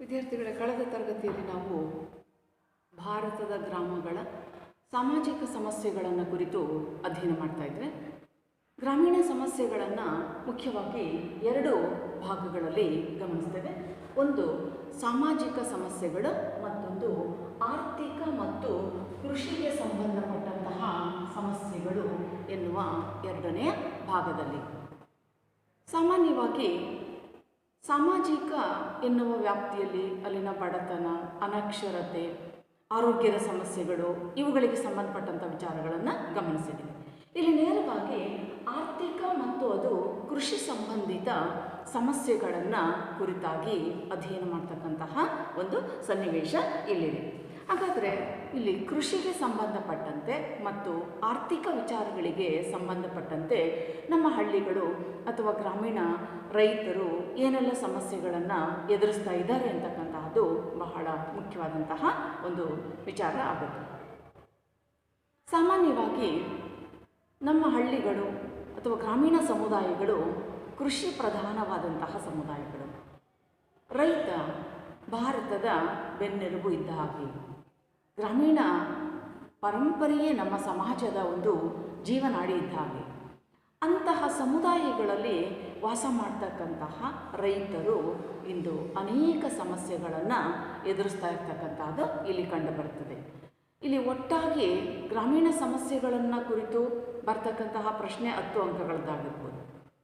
ವಿದ್ಯಾರ್ಥಿಗಳ ಕಳೆದ ತರಗತಿಯಲ್ಲಿ ನಾವು ಭಾರತದ ಗ್ರಾಮಗಳ ಸಾಮಾಜಿಕ ಸಮಸ್ಯೆಗಳನ್ನು ಕುರಿತು ಅಧ್ಯಯನ ಮಾಡ್ತಾ ಇದ್ವಿ. ಗ್ರಾಮೀಣ ಸಮಸ್ಯೆಗಳನ್ನು ಮುಖ್ಯವಾಗಿ ಎರಡು ಭಾಗಗಳಲ್ಲಿ ಗಮನಿಸ್ತೇವೆ. ಒಂದು ಸಾಮಾಜಿಕ ಸಮಸ್ಯೆಗಳು, ಮತ್ತೊಂದು ಆರ್ಥಿಕ ಮತ್ತು ಕೃಷಿಗೆ ಸಂಬಂಧಪಟ್ಟಂತಹ ಸಮಸ್ಯೆಗಳು ಎನ್ನುವ ಎರಡನೆಯ ಭಾಗದಲ್ಲಿ. ಸಾಮಾನ್ಯವಾಗಿ ಸಾಮಾಜಿಕ ಎನ್ನುವ ವ್ಯಾಪ್ತಿಯಲ್ಲಿ ಅಲ್ಲಿನ ಬಡತನ, ಅನಕ್ಷರತೆ, ಆರೋಗ್ಯದ ಸಮಸ್ಯೆಗಳು ಇವುಗಳಿಗೆ ಸಂಬಂಧಪಟ್ಟಂಥ ವಿಚಾರಗಳನ್ನು ಗಮನಿಸಿದ್ದೀವಿ. ಇಲ್ಲಿ ನೇರವಾಗಿ ಆರ್ಥಿಕ ಮತ್ತು ಅದು ಕೃಷಿ ಸಂಬಂಧಿತ ಸಮಸ್ಯೆಗಳನ್ನು ಕುರಿತಾಗಿ ಅಧ್ಯಯನ ಮಾಡ್ತಕ್ಕಂತಹ ಒಂದು ಸನ್ನಿವೇಶ ಇಲ್ಲಿದೆ. ಹಾಗಾದರೆ ಇಲ್ಲಿ ಕೃಷಿಗೆ ಸಂಬಂಧಪಟ್ಟಂತೆ ಮತ್ತು ಆರ್ಥಿಕ ವಿಚಾರಗಳಿಗೆ ಸಂಬಂಧಪಟ್ಟಂತೆ ನಮ್ಮ ಹಳ್ಳಿಗಳು ಅಥವಾ ಗ್ರಾಮೀಣ ರೈತರು ಏನೆಲ್ಲ ಸಮಸ್ಯೆಗಳನ್ನು ಎದುರಿಸ್ತಾ ಇದ್ದಾರೆ ಅಂತಕ್ಕಂತಹದ್ದು ಬಹಳ ಮುಖ್ಯವಾದಂತಹ ಒಂದು ವಿಚಾರ ಆಗುತ್ತೆ. ಸಾಮಾನ್ಯವಾಗಿ ನಮ್ಮ ಹಳ್ಳಿಗಳು ಅಥವಾ ಗ್ರಾಮೀಣ ಸಮುದಾಯಗಳು ಕೃಷಿ ಪ್ರಧಾನವಾದಂತಹ ಸಮುದಾಯಗಳು. ರೈತ ಭಾರತದ ಬೆನ್ನೆಲುಬು ಇದ್ದ ಹಾಗೆ. ಗ್ರಾಮೀಣ ಪರಂಪರೆಯೇ ನಮ್ಮ ಸಮಾಜದ ಒಂದು ಜೀವನಾಡಿ ಇದ್ದ ಹಾಗೆ. ಅಂತಹ ಸಮುದಾಯಗಳಲ್ಲಿ ವಾಸ ಮಾಡ್ತಕ್ಕಂತಹ ರೈತರು ಇಂದು ಅನೇಕ ಸಮಸ್ಯೆಗಳನ್ನು ಎದುರಿಸ್ತಾ ಇರ್ತಕ್ಕಂಥದ್ದು ಇಲ್ಲಿ ಕಂಡುಬರ್ತದೆ. ಇಲ್ಲಿ ಒಟ್ಟಾಗಿ ಗ್ರಾಮೀಣ ಸಮಸ್ಯೆಗಳನ್ನು ಕುರಿತು ಬರ್ತಕ್ಕಂತಹ ಪ್ರಶ್ನೆ 10 ಅಂಕಗಳದ್ದಾಗಿರ್ಬೋದು.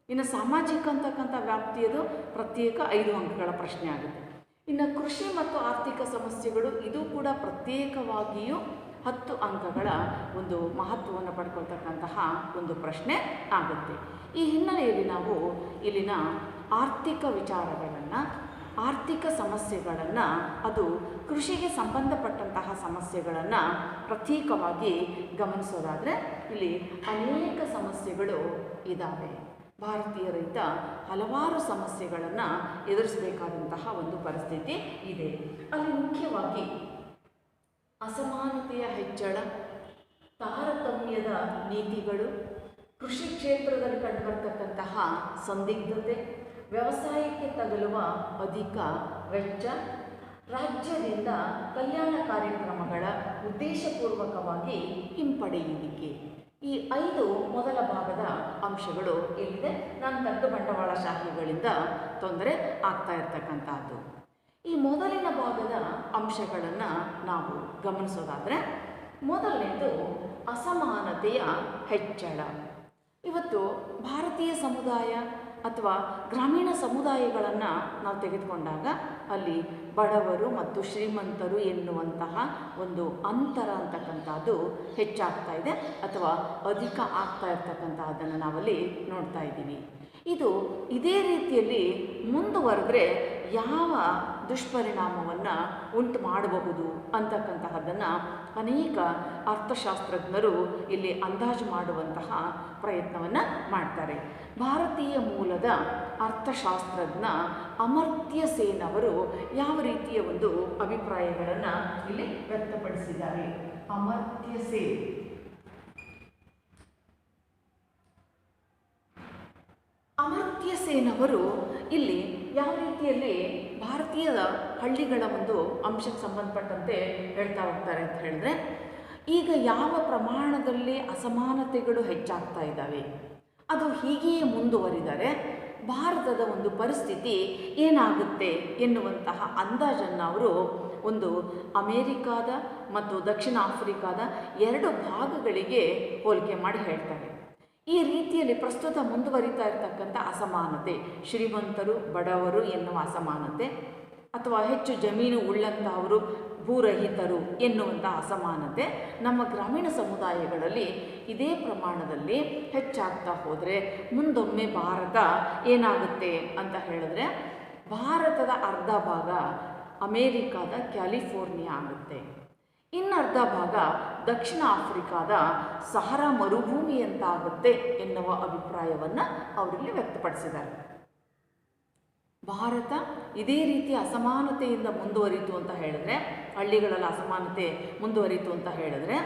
ಇನ್ನು ಸಾಮಾಜಿಕ ಅಂತಕ್ಕಂಥ ವ್ಯಾಪ್ತಿಯದು ಪ್ರತ್ಯೇಕ 5 ಅಂಕಗಳ ಪ್ರಶ್ನೆ ಆಗುತ್ತೆ. ಇನ್ನು ಕೃಷಿ ಮತ್ತು ಆರ್ಥಿಕ ಸಮಸ್ಯೆಗಳು ಇದು ಕೂಡ ಪ್ರತ್ಯೇಕವಾಗಿಯೂ 10 ಅಂಕಗಳ ಒಂದು ಮಹತ್ವವನ್ನು ಪಡ್ಕೊಳ್ತಕ್ಕಂತಹ ಒಂದು ಪ್ರಶ್ನೆ ಆಗುತ್ತೆ. ಈ ಹಿನ್ನೆಲೆಯಲ್ಲಿ ನಾವು ಇಲ್ಲಿನ ಆರ್ಥಿಕ ವಿಚಾರಗಳನ್ನು, ಆರ್ಥಿಕ ಸಮಸ್ಯೆಗಳನ್ನು, ಅದು ಕೃಷಿಗೆ ಸಂಬಂಧಪಟ್ಟಂತಹ ಸಮಸ್ಯೆಗಳನ್ನು ಪ್ರತ್ಯೇಕವಾಗಿ ಗಮನಿಸೋದಾದರೆ ಇಲ್ಲಿ ಅನೇಕ ಸಮಸ್ಯೆಗಳು ಇದ್ದಾವೆ. ಭಾರತೀಯ ರೈತ ಹಲವಾರು ಸಮಸ್ಯೆಗಳನ್ನು ಎದುರಿಸಬೇಕಾದಂತಹ ಒಂದು ಪರಿಸ್ಥಿತಿ ಇದೆ. ಅಲ್ಲಿ ಮುಖ್ಯವಾಗಿ ಅಸಮಾನತೆಯ ಹೆಚ್ಚಳ, ತಾರತಮ್ಯದ ನೀತಿಗಳು, ಕೃಷಿ ಕ್ಷೇತ್ರದಲ್ಲಿ ಕಂಡುಬರ್ತಕ್ಕಂತಹ ಸಂದಿಗ್ಧತೆ, ವ್ಯವಸಾಯಕ್ಕೆ ತಗಲುವ ಅಧಿಕ ವೆಚ್ಚ, ರಾಜ್ಯದಿಂದ ಕಲ್ಯಾಣ ಕಾರ್ಯಕ್ರಮಗಳ ಉದ್ದೇಶಪೂರ್ವಕವಾಗಿ ಹಿಂಪಡೆಯುವಿಕೆ. ಈ 5 ಮೊದಲ ಭಾಗದ ಅಂಶಗಳು ಇಲ್ಲಿದೆ. ನಾನು ದೊಡ್ಡ ಬಂಡವಾಳಶಾಹಿಗಳಿಂದ ತೊಂದರೆ ಆಗ್ತಾ ಇರ್ತಕ್ಕಂಥದ್ದು. ಈ ಮೊದಲಿನ ಭಾಗದ ಅಂಶಗಳನ್ನು ನಾವು ಗಮನಿಸೋದಾದರೆ, ಮೊದಲನೇದು ಅಸಮಾನತೆಯ ಹೆಚ್ಚಳ. ಇವತ್ತು ಭಾರತೀಯ ಸಮುದಾಯ ಅಥವಾ ಗ್ರಾಮೀಣ ಸಮುದಾಯಗಳನ್ನು ನಾವು ತೆಗೆದುಕೊಂಡಾಗ ಅಲ್ಲಿ ಬಡವರು ಮತ್ತು ಶ್ರೀಮಂತರು ಎನ್ನುವಂತಹ ಒಂದು ಅಂತರ ಅಂತಕ್ಕಂಥದ್ದು ಹೆಚ್ಚಾಗ್ತಾ ಇದೆ ಅಥವಾ ಅಧಿಕ ಆಗ್ತಾ ಇರ್ತಕ್ಕಂಥದ್ದನ್ನು ನಾವಲ್ಲಿ ನೋಡ್ತಾ ಇದ್ದೀವಿ. ಇದು ಇದೇ ರೀತಿಯಲ್ಲಿ ಮುಂದುವರೆದ್ರೆ ಯಾವ ದುಷ್ಪರಿಣಾಮವನ್ನು ಉಂಟು ಮಾಡಬಹುದು ಅಂತಕ್ಕಂತಹದ್ದನ್ನು ಅನೇಕ ಅರ್ಥಶಾಸ್ತ್ರಜ್ಞರು ಇಲ್ಲಿ ಅಂದಾಜು ಮಾಡುವಂತಹ ಪ್ರಯತ್ನವನ್ನು ಮಾಡ್ತಾರೆ. ಭಾರತೀಯ ಮೂಲದ ಅರ್ಥಶಾಸ್ತ್ರಜ್ಞ ಅಮರ್ತ್ಯ ಸೇನ್ ಅವರು ಯಾವ ರೀತಿಯ ಒಂದು ಅಭಿಪ್ರಾಯಗಳನ್ನು ಇಲ್ಲಿ ವ್ಯಕ್ತಪಡಿಸಿದ್ದಾರೆ. ಅಮರ್ತ್ಯ ಸೇನ್ ಅವರು ಇಲ್ಲಿ ಯಾವ ರೀತಿಯಲ್ಲಿ ಭಾರತೀಯ ಹಳ್ಳಿಗಳ ಒಂದು ಅಂಶಕ್ಕೆ ಸಂಬಂಧಪಟ್ಟಂತೆ ಹೇಳ್ತಾ ಹೋಗ್ತಾರೆ ಅಂತ ಹೇಳಿದ್ರೆ, ಈಗ ಯಾವ ಪ್ರಮಾಣದಲ್ಲಿ ಅಸಮಾನತೆಗಳು ಹೆಚ್ಚಾಗ್ತಾ ಇದ್ದಾವೆ ಅದು ಹೀಗೆಯೇ ಮುಂದುವರಿದರೆ ಭಾರತದ ಒಂದು ಪರಿಸ್ಥಿತಿ ಏನಾಗುತ್ತೆ ಎನ್ನುವಂತಹ ಅಂದಾಜನ್ನು ಅವರು ಒಂದು ಅಮೇರಿಕಾದ ಮತ್ತು ದಕ್ಷಿಣ ಆಫ್ರಿಕಾದ 2 ಭಾಗಗಳಿಗೆ ಹೋಲಿಕೆ ಮಾಡಿ ಹೇಳ್ತಾರೆ. ಈ ರೀತಿಯಲ್ಲಿ ಪ್ರಸ್ತುತ ಮುಂದುವರಿತಾ ಇರತಕ್ಕಂಥ ಅಸಮಾನತೆ, ಶ್ರೀಮಂತರು ಬಡವರು ಎನ್ನುವ ಅಸಮಾನತೆ, ಅಥವಾ ಹೆಚ್ಚು ಜಮೀನು ಉಳ್ಳಂತಹವರು ಭೂರಹಿತರು ಎನ್ನುವಂಥ ಅಸಮಾನತೆ ನಮ್ಮ ಗ್ರಾಮೀಣ ಸಮುದಾಯಗಳಲ್ಲಿ ಇದೇ ಪ್ರಮಾಣದಲ್ಲಿ ಹೆಚ್ಚಾಗ್ತಾ ಹೋದರೆ ಮುಂದೊಮ್ಮೆ ಭಾರತ ಏನಾಗುತ್ತೆ ಅಂತ ಹೇಳಿದ್ರೆ, ಭಾರತದ ಅರ್ಧ ಭಾಗ ಅಮೇರಿಕಾದ ಕ್ಯಾಲಿಫೋರ್ನಿಯಾ ಆಗುತ್ತೆ, ಇನ್ನರ್ಧ ಭಾಗ ದಕ್ಷಿಣ ಆಫ್ರಿಕಾದ ಸಹರಾ ಮರುಭೂಮಿಯಂತಾಗುತ್ತೆ ಎನ್ನುವ ಅಭಿಪ್ರಾಯವನ್ನು ಅವರಲ್ಲಿ ವ್ಯಕ್ತಪಡಿಸಿದ್ದಾರೆ. ಭಾರತ ಇದೇ ರೀತಿ ಅಸಮಾನತೆಯಿಂದ ಮುಂದುವರಿತು ಅಂತ ಹೇಳಿದ್ರೆ, ಹಳ್ಳಿಗಳಲ್ಲಿ ಅಸಮಾನತೆ ಮುಂದುವರಿತು ಅಂತ ಹೇಳಿದ್ರೆ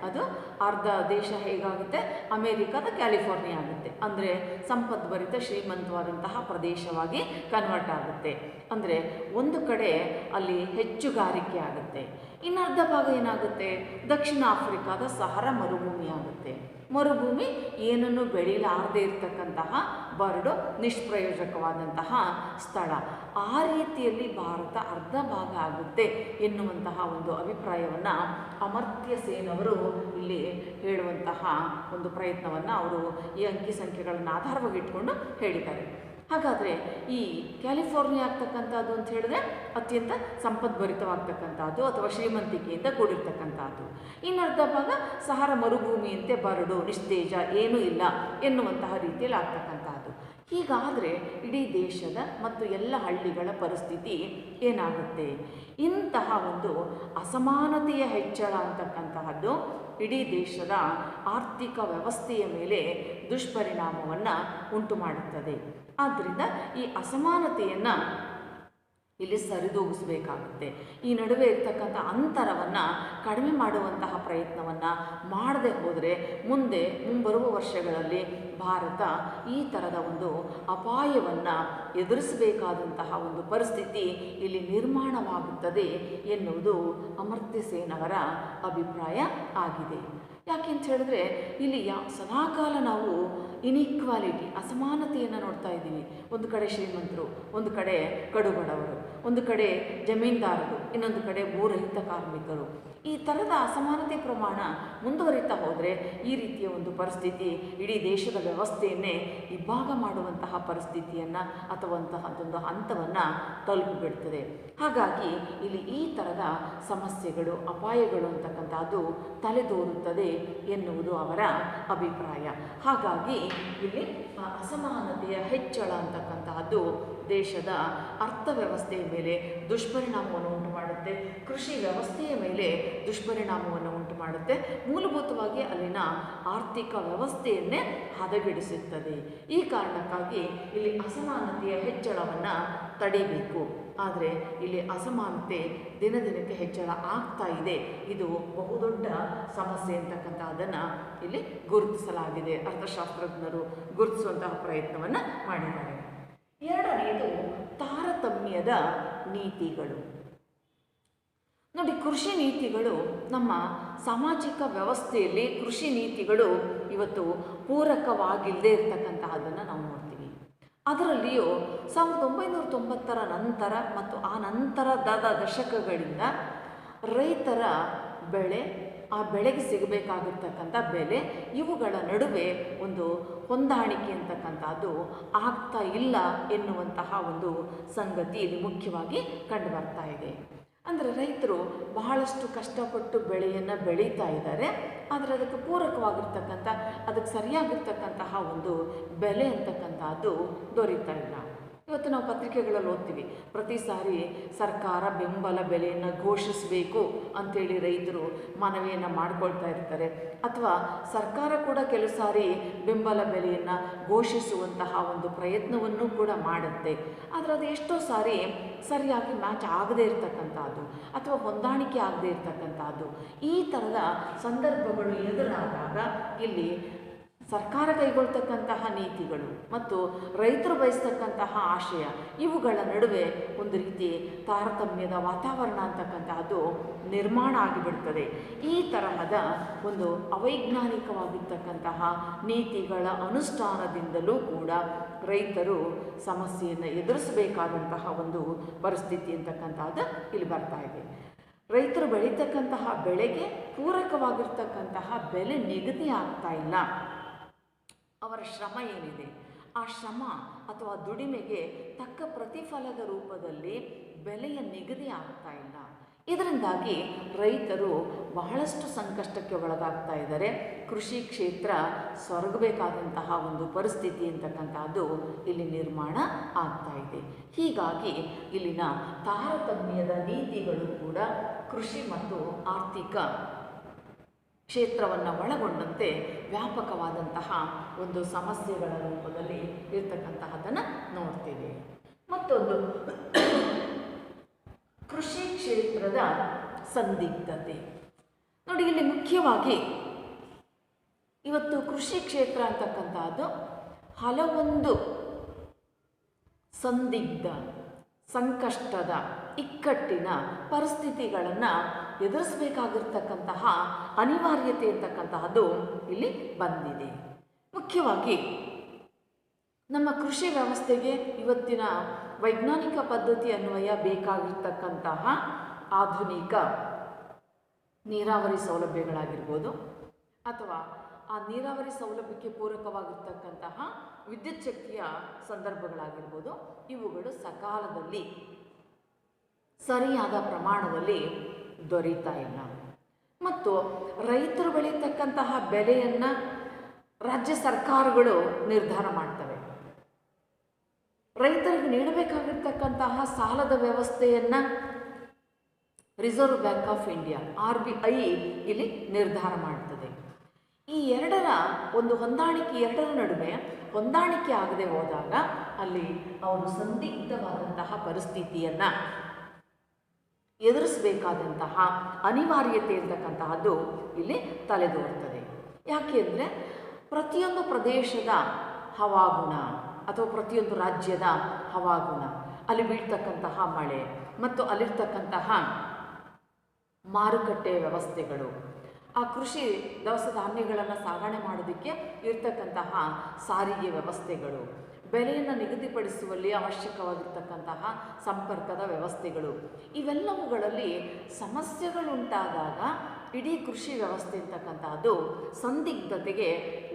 ಅದು ಅರ್ಧ ದೇಶ ಹೇಗಾಗುತ್ತೆ, ಅಮೇರಿಕಾದ ಕ್ಯಾಲಿಫೋರ್ನಿಯಾ ಆಗುತ್ತೆ. ಅಂದರೆ ಸಂಪದ್ಭರಿತ ಶ್ರೀಮಂತವಾದಂತಹ ಪ್ರದೇಶವಾಗಿ ಕನ್ವರ್ಟ್ ಆಗುತ್ತೆ. ಅಂದರೆ ಒಂದು ಕಡೆ ಅಲ್ಲಿ ಹೆಚ್ಚುಗಾರಿಕೆ ಆಗುತ್ತೆ, ಇನ್ನರ್ಧ ಭಾಗ ಏನಾಗುತ್ತೆ, ದಕ್ಷಿಣ ಆಫ್ರಿಕಾದ ಸಹರಾ ಮರುಭೂಮಿ ಆಗುತ್ತೆ. ಮರುಭೂಮಿ ಏನನ್ನು ಬೆಳೀಲಾರದೇ ಇರತಕ್ಕಂತಹ ಬರಡು ನಿಷ್ಪ್ರಯೋಜಕವಾದಂತಹ ಸ್ಥಳ. ಆ ರೀತಿಯಲ್ಲಿ ಭಾರತ ಅರ್ಧ ಭಾಗ ಆಗುತ್ತೆ ಎನ್ನುವಂತಹ ಒಂದು ಅಭಿಪ್ರಾಯವನ್ನು ಅಮರ್ತ್ಯ ಸೇನ್ ಅವರು ಇಲ್ಲಿ ಹೇಳುವಂತಹ ಒಂದು ಪ್ರಯತ್ನವನ್ನು ಅವರು ಈ ಅಂಕಿ ಸಂಖ್ಯೆಗಳನ್ನು ಆಧಾರವಾಗಿಟ್ಕೊಂಡು ಹೇಳಿದ್ದಾರೆ. ಹಾಗಾದರೆ ಈ ಕ್ಯಾಲಿಫೋರ್ನಿಯಾ ಆಗ್ತಕ್ಕಂಥದ್ದು ಅಂತ ಹೇಳಿದ್ರೆ ಅತ್ಯಂತ ಸಂಪದ್ಭರಿತವಾಗ್ತಕ್ಕಂಥದ್ದು ಅಥವಾ ಶ್ರೀಮಂತಿಕೆಯಿಂದ ಕೂಡಿರ್ತಕ್ಕಂಥದ್ದು. ಇನ್ನರ್ಧ ಭಾಗ ಸಹರಾ ಮರುಭೂಮಿಯಂತೆ ಬರಡು ನಿಸ್ತೇಜ ಏನೂ ಇಲ್ಲ ಎನ್ನುವಂತಹ ರೀತಿಯಲ್ಲಿ ಆಗ್ತಕ್ಕಂಥದ್ದು. ಹೀಗಾದರೆ ಇಡೀ ದೇಶದ ಮತ್ತು ಎಲ್ಲ ಹಳ್ಳಿಗಳ ಪರಿಸ್ಥಿತಿ ಏನಾಗುತ್ತೆ? ಇಂತಹ ಒಂದು ಅಸಮಾನತೆಯ ಹೆಚ್ಚಳ ಅಂತಕ್ಕಂತಹದ್ದು ಇಡೀ ದೇಶದ ಆರ್ಥಿಕ ವ್ಯವಸ್ಥೆಯ ಮೇಲೆ ದುಷ್ಪರಿಣಾಮವನ್ನು ಉಂಟು ಮಾಡುತ್ತದೆ. ಆದ್ದರಿಂದ ಈ ಅಸಮಾನತೆಯನ್ನು ಇಲ್ಲಿ ಸರಿದೂಗಿಸಬೇಕಾಗುತ್ತೆ. ಈ ನಡುವೆ ಇರ್ತಕ್ಕಂಥ ಅಂತರವನ್ನು ಕಡಿಮೆ ಮಾಡುವಂತಹ ಪ್ರಯತ್ನವನ್ನು ಮಾಡದೆ ಹೋದರೆ ಮುಂಬರುವ ವರ್ಷಗಳಲ್ಲಿ ಭಾರತ ಈ ಥರದ ಒಂದು ಅಪಾಯವನ್ನು ಎದುರಿಸಬೇಕಾದಂತಹ ಒಂದು ಪರಿಸ್ಥಿತಿ ಇಲ್ಲಿ ನಿರ್ಮಾಣವಾಗುತ್ತದೆ ಎನ್ನುವುದು ಅಮರ್ತ್ಯ ಸೇನ್ ಅವರ ಅಭಿಪ್ರಾಯ ಆಗಿದೆ. ಯಾಕೆಂತ ಹೇಳಿದ್ರೆ ಇಲ್ಲಿ ಸದಾಕಾಲ ನಾವು ಇನ್ಇಕ್ವಾಲಿಟಿ ಅಸಮಾನತೆಯನ್ನು ನೋಡ್ತಾ ಇದ್ದೀವಿ. ಒಂದು ಕಡೆ ಶ್ರೀಮಂತರು, ಒಂದು ಕಡೆ ಕಡುಬಡವರು, ಒಂದು ಕಡೆ ಜಮೀನ್ದಾರರು, ಇನ್ನೊಂದು ಕಡೆ ಭೂರಹಿತ ಕಾರ್ಮಿಕರು. ಈ ಥರದ ಅಸಮಾನತೆ ಪ್ರಮಾಣ ಮುಂದುವರಿತಾ ಹೋದರೆ ಈ ರೀತಿಯ ಒಂದು ಪರಿಸ್ಥಿತಿ ಇಡೀ ದೇಶದ ವ್ಯವಸ್ಥೆಯನ್ನೇ ಇಬ್ಬಾಗ ಮಾಡುವಂತಹ ಪರಿಸ್ಥಿತಿಯನ್ನು ಅಥವಾ ಅಂತಹದ್ದೊಂದು ಹಂತವನ್ನು ತಲುಪಿಬಿಡ್ತದೆ. ಹಾಗಾಗಿ ಇಲ್ಲಿ ಈ ಥರದ ಸಮಸ್ಯೆಗಳು ಅಪಾಯಗಳು ಅಂತಕ್ಕಂಥದ್ದು ತಲೆದೋರುತ್ತದೆ ಎನ್ನುವುದು ಅವರ ಅಭಿಪ್ರಾಯ. ಹಾಗಾಗಿ ಇಲ್ಲಿ ಅಸಮಾನತೆಯ ಹೆಚ್ಚಳ ಅಂತಕ್ಕಂತಹದ್ದು ದೇಶದ ಅರ್ಥವ್ಯವಸ್ಥೆಯ ಮೇಲೆ ದುಷ್ಪರಿಣಾಮವನ್ನು ಉಂಟು ಮಾಡುತ್ತೆ, ಕೃಷಿ ವ್ಯವಸ್ಥೆಯ ಮೇಲೆ ದುಷ್ಪರಿಣಾಮವನ್ನು ಉಂಟು ಮಾಡುತ್ತೆ, ಮೂಲಭೂತವಾಗಿ ಅಲ್ಲಿನ ಆರ್ಥಿಕ ವ್ಯವಸ್ಥೆಯನ್ನೇ ಹದಗೆಡಿಸುತ್ತದೆ. ಈ ಕಾರಣಕ್ಕಾಗಿ ಇಲ್ಲಿ ಅಸಮಾನತೆಯ ಹೆಚ್ಚಳವನ್ನು ತಡೆಯಬೇಕು. ಆದರೆ ಇಲ್ಲಿ ಅಸಮಾನತೆ ದಿನದಿನಕ್ಕೆ ಹೆಚ್ಚಳ ಆಗ್ತಾ ಇದೆ. ಇದು ಬಹುದೊಡ್ಡ ಸಮಸ್ಯೆ ಅಂತಕ್ಕಂಥದ್ದನ್ನು ಇಲ್ಲಿ ಗುರುತಿಸಲಾಗಿದೆ. ಅರ್ಥಶಾಸ್ತ್ರಜ್ಞರು ಗುರುತಿಸುವಂತಹ ಪ್ರಯತ್ನವನ್ನು ಮಾಡಿದ್ದಾರೆ. ಎರಡನೆಯದು ತಾರತಮ್ಯದ ನೀತಿಗಳು. ನೋಡಿ, ಕೃಷಿ ನೀತಿಗಳು ನಮ್ಮ ಸಾಮಾಜಿಕ ವ್ಯವಸ್ಥೆಯಲ್ಲಿ ಕೃಷಿ ನೀತಿಗಳು ಇವತ್ತು ಪೂರಕವಾಗಿಲ್ಲದೆ ಇರತಕ್ಕಂತಹದ್ದನ್ನು ನಾವು ನೋಡ್ತೀವಿ. ಅದರಲ್ಲಿಯೂ 1990ರ ನಂತರ ಮತ್ತು ಆ ನಂತರದ ದಶಕಗಳಿಂದ ರೈತರ ಬೆಳೆ, ಆ ಬೆಳೆಗೆ ಸಿಗಬೇಕಾಗಿರ್ತಕ್ಕಂಥ ಬೆಲೆ, ಇವುಗಳ ನಡುವೆ ಒಂದು ಹೊಂದಾಣಿಕೆ ಅಂತಕ್ಕಂಥದ್ದು ಆಗ್ತಾ ಇಲ್ಲ ಎನ್ನುವಂತಹ ಒಂದು ಸಂಗತಿ ಇಲ್ಲಿ ಮುಖ್ಯವಾಗಿ ಕಂಡು ಬರ್ತಾ ಇದೆ. ಅಂದರೆ ರೈತರು ಬಹಳಷ್ಟು ಕಷ್ಟಪಟ್ಟು ಬೆಳೆಯನ್ನು ಬೆಳೀತಾ ಇದ್ದಾರೆ, ಆದರೆ ಅದಕ್ಕೆ ಪೂರಕವಾಗಿರ್ತಕ್ಕಂಥ, ಅದಕ್ಕೆ ಸರಿಯಾಗಿರ್ತಕ್ಕಂತಹ ಒಂದು ಬೆಲೆ ಅಂತಕ್ಕಂಥದ್ದು ದೊರೀತಾ ಇಲ್ಲ. ಇವತ್ತು ನಾವು ಪತ್ರಿಕೆಗಳಲ್ಲಿ ಓದ್ತೀವಿ, ಪ್ರತಿ ಸಾರಿ ಸರ್ಕಾರ ಬೆಂಬಲ ಬೆಲೆಯನ್ನು ಘೋಷಿಸಬೇಕು ಅಂಥೇಳಿ ರೈತರು ಮನವಿಯನ್ನು ಮಾಡ್ಕೊಳ್ತಾ ಇರ್ತಾರೆ. ಅಥವಾ ಸರ್ಕಾರ ಕೂಡ ಕೆಲವು ಸಾರಿ ಬೆಂಬಲ ಬೆಲೆಯನ್ನು ಘೋಷಿಸುವಂತಹ ಒಂದು ಪ್ರಯತ್ನವನ್ನು ಕೂಡ ಮಾಡುತ್ತೆ. ಆದರೆ ಅದು ಎಷ್ಟೋ ಸಾರಿ ಸರಿಯಾಗಿ ಮ್ಯಾಚ್ ಆಗದೇ ಇರತಕ್ಕಂಥದ್ದು ಅಥವಾ ಹೊಂದಾಣಿಕೆ ಆಗದೇ ಇರತಕ್ಕಂಥದ್ದು. ಈ ಥರದ ಸಂದರ್ಭಗಳು ಎದುರಾದಾಗ ಇಲ್ಲಿ ಸರ್ಕಾರ ಕೈಗೊಳ್ತಕ್ಕಂತಹ ನೀತಿಗಳು ಮತ್ತು ರೈತರು ಬಯಸ್ತಕ್ಕಂತಹ ಆಶಯ, ಇವುಗಳ ನಡುವೆ ಒಂದು ರೀತಿ ತಾರತಮ್ಯದ ವಾತಾವರಣ ಅಂತಕ್ಕಂತಹದ್ದು ನಿರ್ಮಾಣ ಆಗಿಬಿಡ್ತದೆ. ಈ ತರಹದ ಒಂದು ಅವೈಜ್ಞಾನಿಕವಾಗಿರ್ತಕ್ಕಂತಹ ನೀತಿಗಳ ಅನುಷ್ಠಾನದಿಂದಲೂ ಕೂಡ ರೈತರು ಸಮಸ್ಯೆಯನ್ನು ಎದುರಿಸಬೇಕಾದಂತಹ ಒಂದು ಪರಿಸ್ಥಿತಿ ಅಂತಕ್ಕಂಥದ್ದು ಇಲ್ಲಿ ಬರ್ತಾ ಇದೆ. ರೈತರು ಬೆಳೀತಕ್ಕಂತಹ ಬೆಳೆಗೆ ಪೂರಕವಾಗಿರ್ತಕ್ಕಂತಹ ಬೆಲೆ ನಿಗದಿ ಆಗ್ತಾ ಇಲ್ಲ. ಅವರ ಶ್ರಮ ಏನಿದೆ, ಆ ಶ್ರಮ ಅಥವಾ ದುಡಿಮೆಗೆ ತಕ್ಕ ಪ್ರತಿಫಲದ ರೂಪದಲ್ಲಿ ಬೆಲೆಯ ನಿಗದಿ ಆಗ್ತಾ ಇಲ್ಲ. ಇದರಿಂದಾಗಿ ರೈತರು ಬಹಳಷ್ಟು ಸಂಕಷ್ಟಕ್ಕೆ ಒಳಗಾಗ್ತಾ ಇದ್ದಾರೆ. ಕೃಷಿ ಕ್ಷೇತ್ರ ಸೊರಗಬೇಕಾದಂತಹ ಒಂದು ಪರಿಸ್ಥಿತಿ ಅಂತಕ್ಕಂಥದ್ದು ಇಲ್ಲಿ ನಿರ್ಮಾಣ ಆಗ್ತಾ ಇದೆ. ಹೀಗಾಗಿ ಇಲ್ಲಿನ ತಾರತಮ್ಯದ ನೀತಿಗಳು ಕೂಡ ಕೃಷಿ ಮತ್ತು ಆರ್ಥಿಕ ಕ್ಷೇತ್ರವನ್ನು ಒಳಗೊಂಡಂತೆ ವ್ಯಾಪಕವಾದಂತಹ ಒಂದು ಸಮಸ್ಯೆಗಳ ರೂಪದಲ್ಲಿ ಇರ್ತಕ್ಕಂತಹದ್ದನ್ನು ನೋಡ್ತೀವಿ. ಮತ್ತೊಂದು ಕೃಷಿ ಕ್ಷೇತ್ರದ ಸಂದಿಗ್ಧತೆ. ನೋಡಿ, ಇಲ್ಲಿ ಮುಖ್ಯವಾಗಿ ಇವತ್ತು ಕೃಷಿ ಕ್ಷೇತ್ರ ಅಂತಕ್ಕಂಥದ್ದು ಹಲವೊಂದು ಸಂದಿಗ್ಧ, ಸಂಕಷ್ಟದ, ಇಕ್ಕಟ್ಟಿನ ಪರಿಸ್ಥಿತಿಗಳನ್ನು ಎದುರಿಸಬೇಕಾಗಿರ್ತಕ್ಕಂತಹ ಅನಿವಾರ್ಯತೆ ಅಂತಕ್ಕಂತಹದ್ದು ಇಲ್ಲಿ ಬಂದಿದೆ. ಮುಖ್ಯವಾಗಿ ನಮ್ಮ ಕೃಷಿ ವ್ಯವಸ್ಥೆಗೆ ಇವತ್ತಿನ ವೈಜ್ಞಾನಿಕ ಪದ್ಧತಿ ಅನ್ವಯ ಬೇಕಾಗಿರ್ತಕ್ಕಂತಹ ಆಧುನಿಕ ನೀರಾವರಿ ಸೌಲಭ್ಯಗಳಾಗಿರ್ಬೋದು, ಅಥವಾ ಆ ನೀರಾವರಿ ಸೌಲಭ್ಯಕ್ಕೆ ಪೂರಕವಾಗಿರ್ತಕ್ಕಂತಹ ವಿದ್ಯುತ್ ಶಕ್ತಿಯ ಸಂದರ್ಭಗಳಾಗಿರ್ಬೋದು, ಇವುಗಳು ಸಕಾಲದಲ್ಲಿ ಸರಿಯಾದ ಪ್ರಮಾಣದಲ್ಲಿ ದೊರೀತಾ ಇಲ್ಲ. ಮತ್ತು ರೈತರು ಬೆಳೀತಕ್ಕಂತಹ ಬೆಲೆಯನ್ನು ರಾಜ್ಯ ಸರ್ಕಾರಗಳು ನಿರ್ಧಾರ ಮಾಡ್ತವೆ. ರೈತರಿಗೆ ನೀಡಬೇಕಾಗಿರ್ತಕ್ಕಂತಹ ಸಾಲದ ವ್ಯವಸ್ಥೆಯನ್ನು reserve bank of India RBI ಇಲ್ಲಿ ನಿರ್ಧಾರ ಮಾಡ್ತದೆ. ಈ ಎರಡರ ಒಂದು ಹೊಂದಾಣಿಕೆ, ಎರಡರ ನಡುವೆ ಹೊಂದಾಣಿಕೆ ಆಗದೆ ಹೋದಾಗ ಅಲ್ಲಿ ಅವರು ಸಂದಿಗ್ಧವಾದಂತಹ ಪರಿಸ್ಥಿತಿಯನ್ನು ಎದುರಿಸಬೇಕಾದಂತಹ ಅನಿವಾರ್ಯತೆ ಇರತಕ್ಕಂತಹದ್ದು ಇಲ್ಲಿ ತಲೆದೋರ್ತದೆ. ಯಾಕೆ ಅಂದರೆ ಪ್ರತಿಯೊಂದು ಪ್ರದೇಶದ ಹವಾಗುಣ ಅಥವಾ ಪ್ರತಿಯೊಂದು ರಾಜ್ಯದ ಹವಾಗುಣ, ಅಲ್ಲಿ ಬೀಳ್ತಕ್ಕಂತಹ ಮಳೆ ಮತ್ತು ಅಲ್ಲಿರ್ತಕ್ಕಂತಹ ಮಾರುಕಟ್ಟೆ ವ್ಯವಸ್ಥೆಗಳು, ಆ ಕೃಷಿ ದವಸ ಧಾನ್ಯಗಳನ್ನು ಸಾಗಣೆ ಮಾಡೋದಕ್ಕೆ ಇರ್ತಕ್ಕಂತಹ ಸಾರಿಗೆ ವ್ಯವಸ್ಥೆಗಳು, ಬೆಲೆಯನ್ನು ನಿಗದಿಪಡಿಸುವಲ್ಲಿ ಅವಶ್ಯಕವಾಗಿರ್ತಕ್ಕಂತಹ ಸಂಪರ್ಕದ ವ್ಯವಸ್ಥೆಗಳು, ಇವೆಲ್ಲವುಗಳಲ್ಲಿ ಸಮಸ್ಯೆಗಳುಂಟಾದಾಗ ಇಡೀ ಕೃಷಿ ವ್ಯವಸ್ಥೆ ಅಂತಕ್ಕಂತಹದ್ದು ಸಂದಿಗ್ಧತೆಗೆ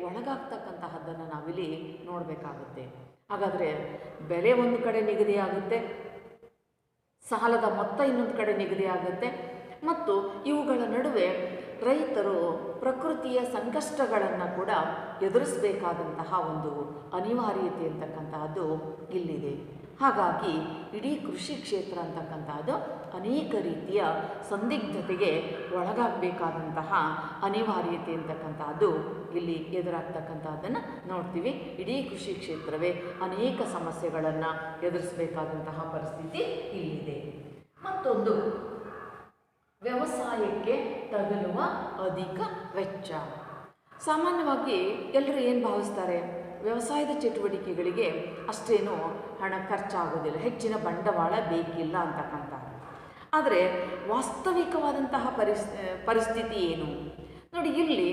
ಒಳಗಾಗ್ತಕ್ಕಂತಹದ್ದನ್ನು ನಾವಿಲ್ಲಿ ನೋಡಬೇಕಾಗುತ್ತೆ. ಹಾಗಾದರೆ ಬೆಲೆ ಒಂದು ಕಡೆ ನಿಗದಿಯಾಗುತ್ತೆ, ಸಾಲದ ಮೊತ್ತ ಇನ್ನೊಂದು ಕಡೆ ನಿಗದಿಯಾಗುತ್ತೆ, ಮತ್ತು ಇವುಗಳ ನಡುವೆ ರೈತರು ಪ್ರಕೃತಿಯ ಸಂಕಷ್ಟಗಳನ್ನು ಕೂಡ ಎದುರಿಸಬೇಕಾದಂತಹ ಒಂದು ಅನಿವಾರ್ಯತೆ ಅಂತಕ್ಕಂತಹದ್ದು ಇಲ್ಲಿದೆ. ಹಾಗಾಗಿ ಇಡೀ ಕೃಷಿ ಕ್ಷೇತ್ರ ಅಂತಕ್ಕಂತಹದ್ದು ಅನೇಕ ರೀತಿಯ ಸಂದಿಗ್ಧತೆಗೆ ಒಳಗಾಗಬೇಕಾದಂತಹ ಅನಿವಾರ್ಯತೆ ಅಂತಕ್ಕಂತಹದ್ದು ಇಲ್ಲಿ ಎದುರಾಗ್ತಕ್ಕಂಥದ್ದನ್ನು ನೋಡ್ತೀವಿ. ಇಡೀ ಕೃಷಿ ಕ್ಷೇತ್ರವೇ ಅನೇಕ ಸಮಸ್ಯೆಗಳನ್ನು ಎದುರಿಸಬೇಕಾದಂತಹ ಪರಿಸ್ಥಿತಿ ಇಲ್ಲಿದೆ. ಮತ್ತೊಂದು, ವ್ಯವಸಾಯಕ್ಕೆ ತಗಲುವ ಅಧಿಕ ವೆಚ್ಚ. ಸಾಮಾನ್ಯವಾಗಿ ಎಲ್ಲರೂ ಏನು ಭಾವಿಸ್ತಾರೆ, ವ್ಯವಸಾಯದ ಚಟುವಟಿಕೆಗಳಿಗೆ ಅಷ್ಟೇನು ಹಣ ಖರ್ಚಾಗೋದಿಲ್ಲ, ಹೆಚ್ಚಿನ ಬಂಡವಾಳ ಬೇಕಿಲ್ಲ ಅಂತಕ್ಕಂಥದ್ದು. ಆದರೆ ವಾಸ್ತವಿಕವಾದಂತಹ ಪರಿಸ್ಥಿತಿ ಏನು ನೋಡಿ. ಇಲ್ಲಿ